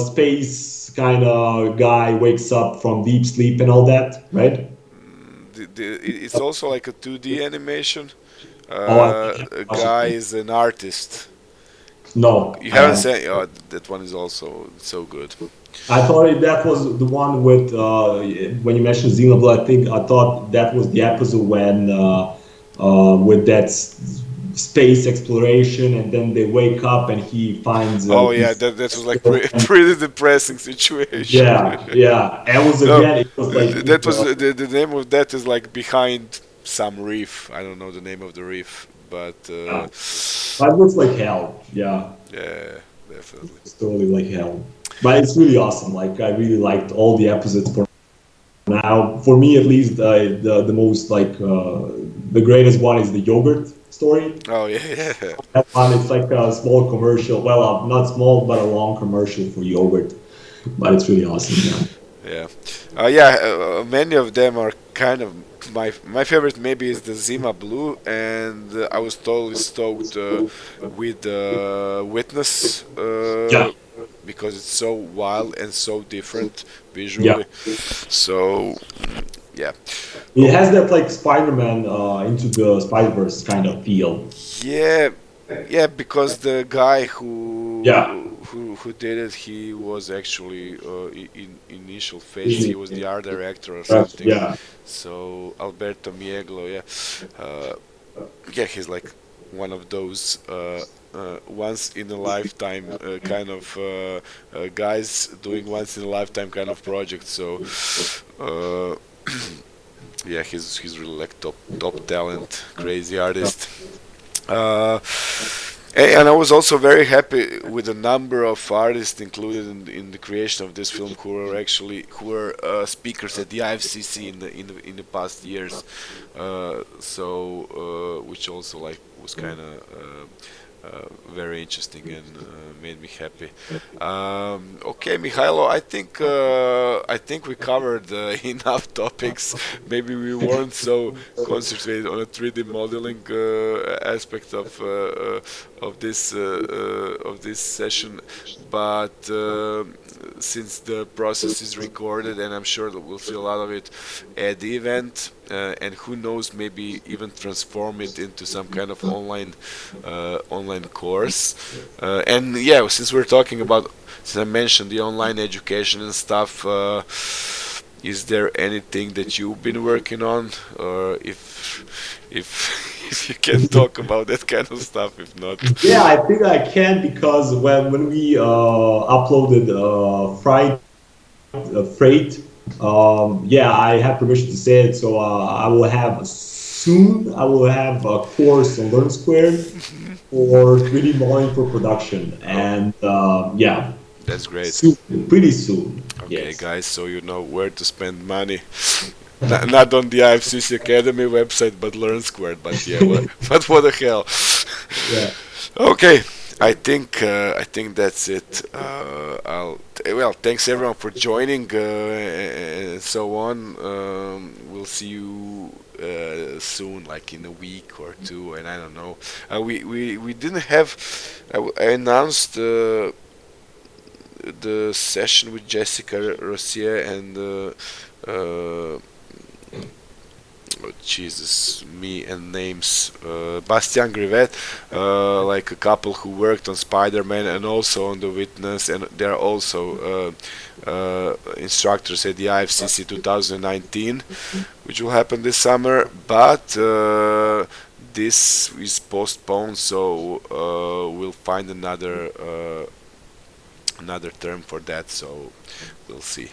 space kind of guy wakes up from deep sleep and all that, right? It's also like a 2D animation. Oh, A guy is an artist. No, You I haven't haven't. seen? Oh, that one is also so good. I thought that was the one with when you mentioned Xenoblade. I thought that was the episode when with that space exploration, and then they wake up and he finds Oh yeah, this. that was like pretty depressing situation. Yeah, yeah. And it was No, again. It was like that was the name of that is like behind some reef. I don't know the name of the reef, but yeah, but it looks like hell. Yeah, yeah, definitely. it's totally like hell. But it's really awesome. Like I really liked all the episodes for now. For me, at least, the most the greatest one is the yogurt story. Oh yeah, yeah. That one, it's like a small commercial. Well, not small, but a long commercial for yogurt. But it's really awesome. Yeah. Yeah, yeah. Many of them are kind of my favorite. Maybe is the Zima Blue, and I was totally stoked with Witness Yeah. because it's so wild and so different Yeah. visually. So yeah. It Oh has that like Spider-Man into the Spider-Verse kind of feel. yeah, yeah. Because the guy Yeah. who did it, he was actually in initial phase. He was the art director or something. Yeah. So Alberto Mieglo, yeah, yeah, he's like one of those once in a lifetime kind of guys doing once in a lifetime kind of project. So uh, yeah, he's really like top talent, crazy artist. Uh, and I was also very happy with the number of artists included in the creation of this film who were speakers at the IFCC in the past years. Which also like was kind of very interesting and made me happy. Okay, Mihailo, I think we covered enough topics. Maybe we weren't so concentrated on a 3D modeling aspect of this session, but since the process is recorded, and I'm sure that we'll see a lot of it at the event, and who knows, maybe even transform it into some kind of online course. And yeah, since I mentioned the online education and stuff, is there anything that you've been working on, or if you can talk about that kind of stuff? If not, Yeah, I think I can because when we uploaded freight, yeah, I have permission to say it. So I will have soon. I will have a course on Learn Squared for 3D modeling for production, oh, and yeah, that's great. soon, pretty soon. Okay, Yes. guys, so you know where to spend money. Not on the IFCC Academy website, but Learn Squared. But yeah, but what the hell? Yeah. Okay, I think that's it. Well, thanks everyone for joining and so on. We'll see you soon, like in a week or two, and I don't know. We didn't have. I announced the session with Jessica Rossier and oh, Jesus, me and names. Bastian Grivet, like a couple who worked on Spider-Man and also on The Witness, and they're also instructors at the IFCC 2019, which will happen this summer. But this is postponed, so we'll find another term for that. So we'll see.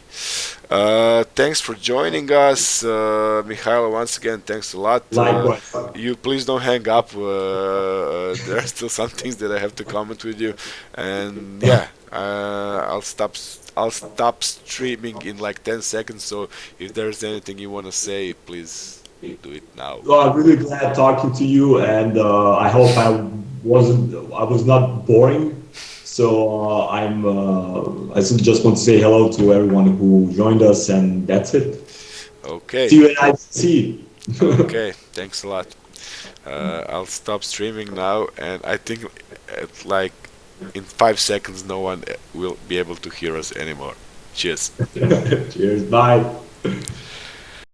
Thanks for joining us, Mihailo. Once again, thanks a lot. Likewise. You please don't hang up. There are still some things that I have to comment with you, and yeah, I'll stop streaming in like 10 seconds. So if there's anything you want to say, please do it now. So I'm really glad talking to you, and I hope I was not boring. So I just want to say hello to everyone who joined us, and that's it. Okay. See you at IFCC. Okay. Thanks a lot. I'll stop streaming now, and I think like in 5 seconds, no one will be able to hear us anymore. Cheers. Cheers. Bye.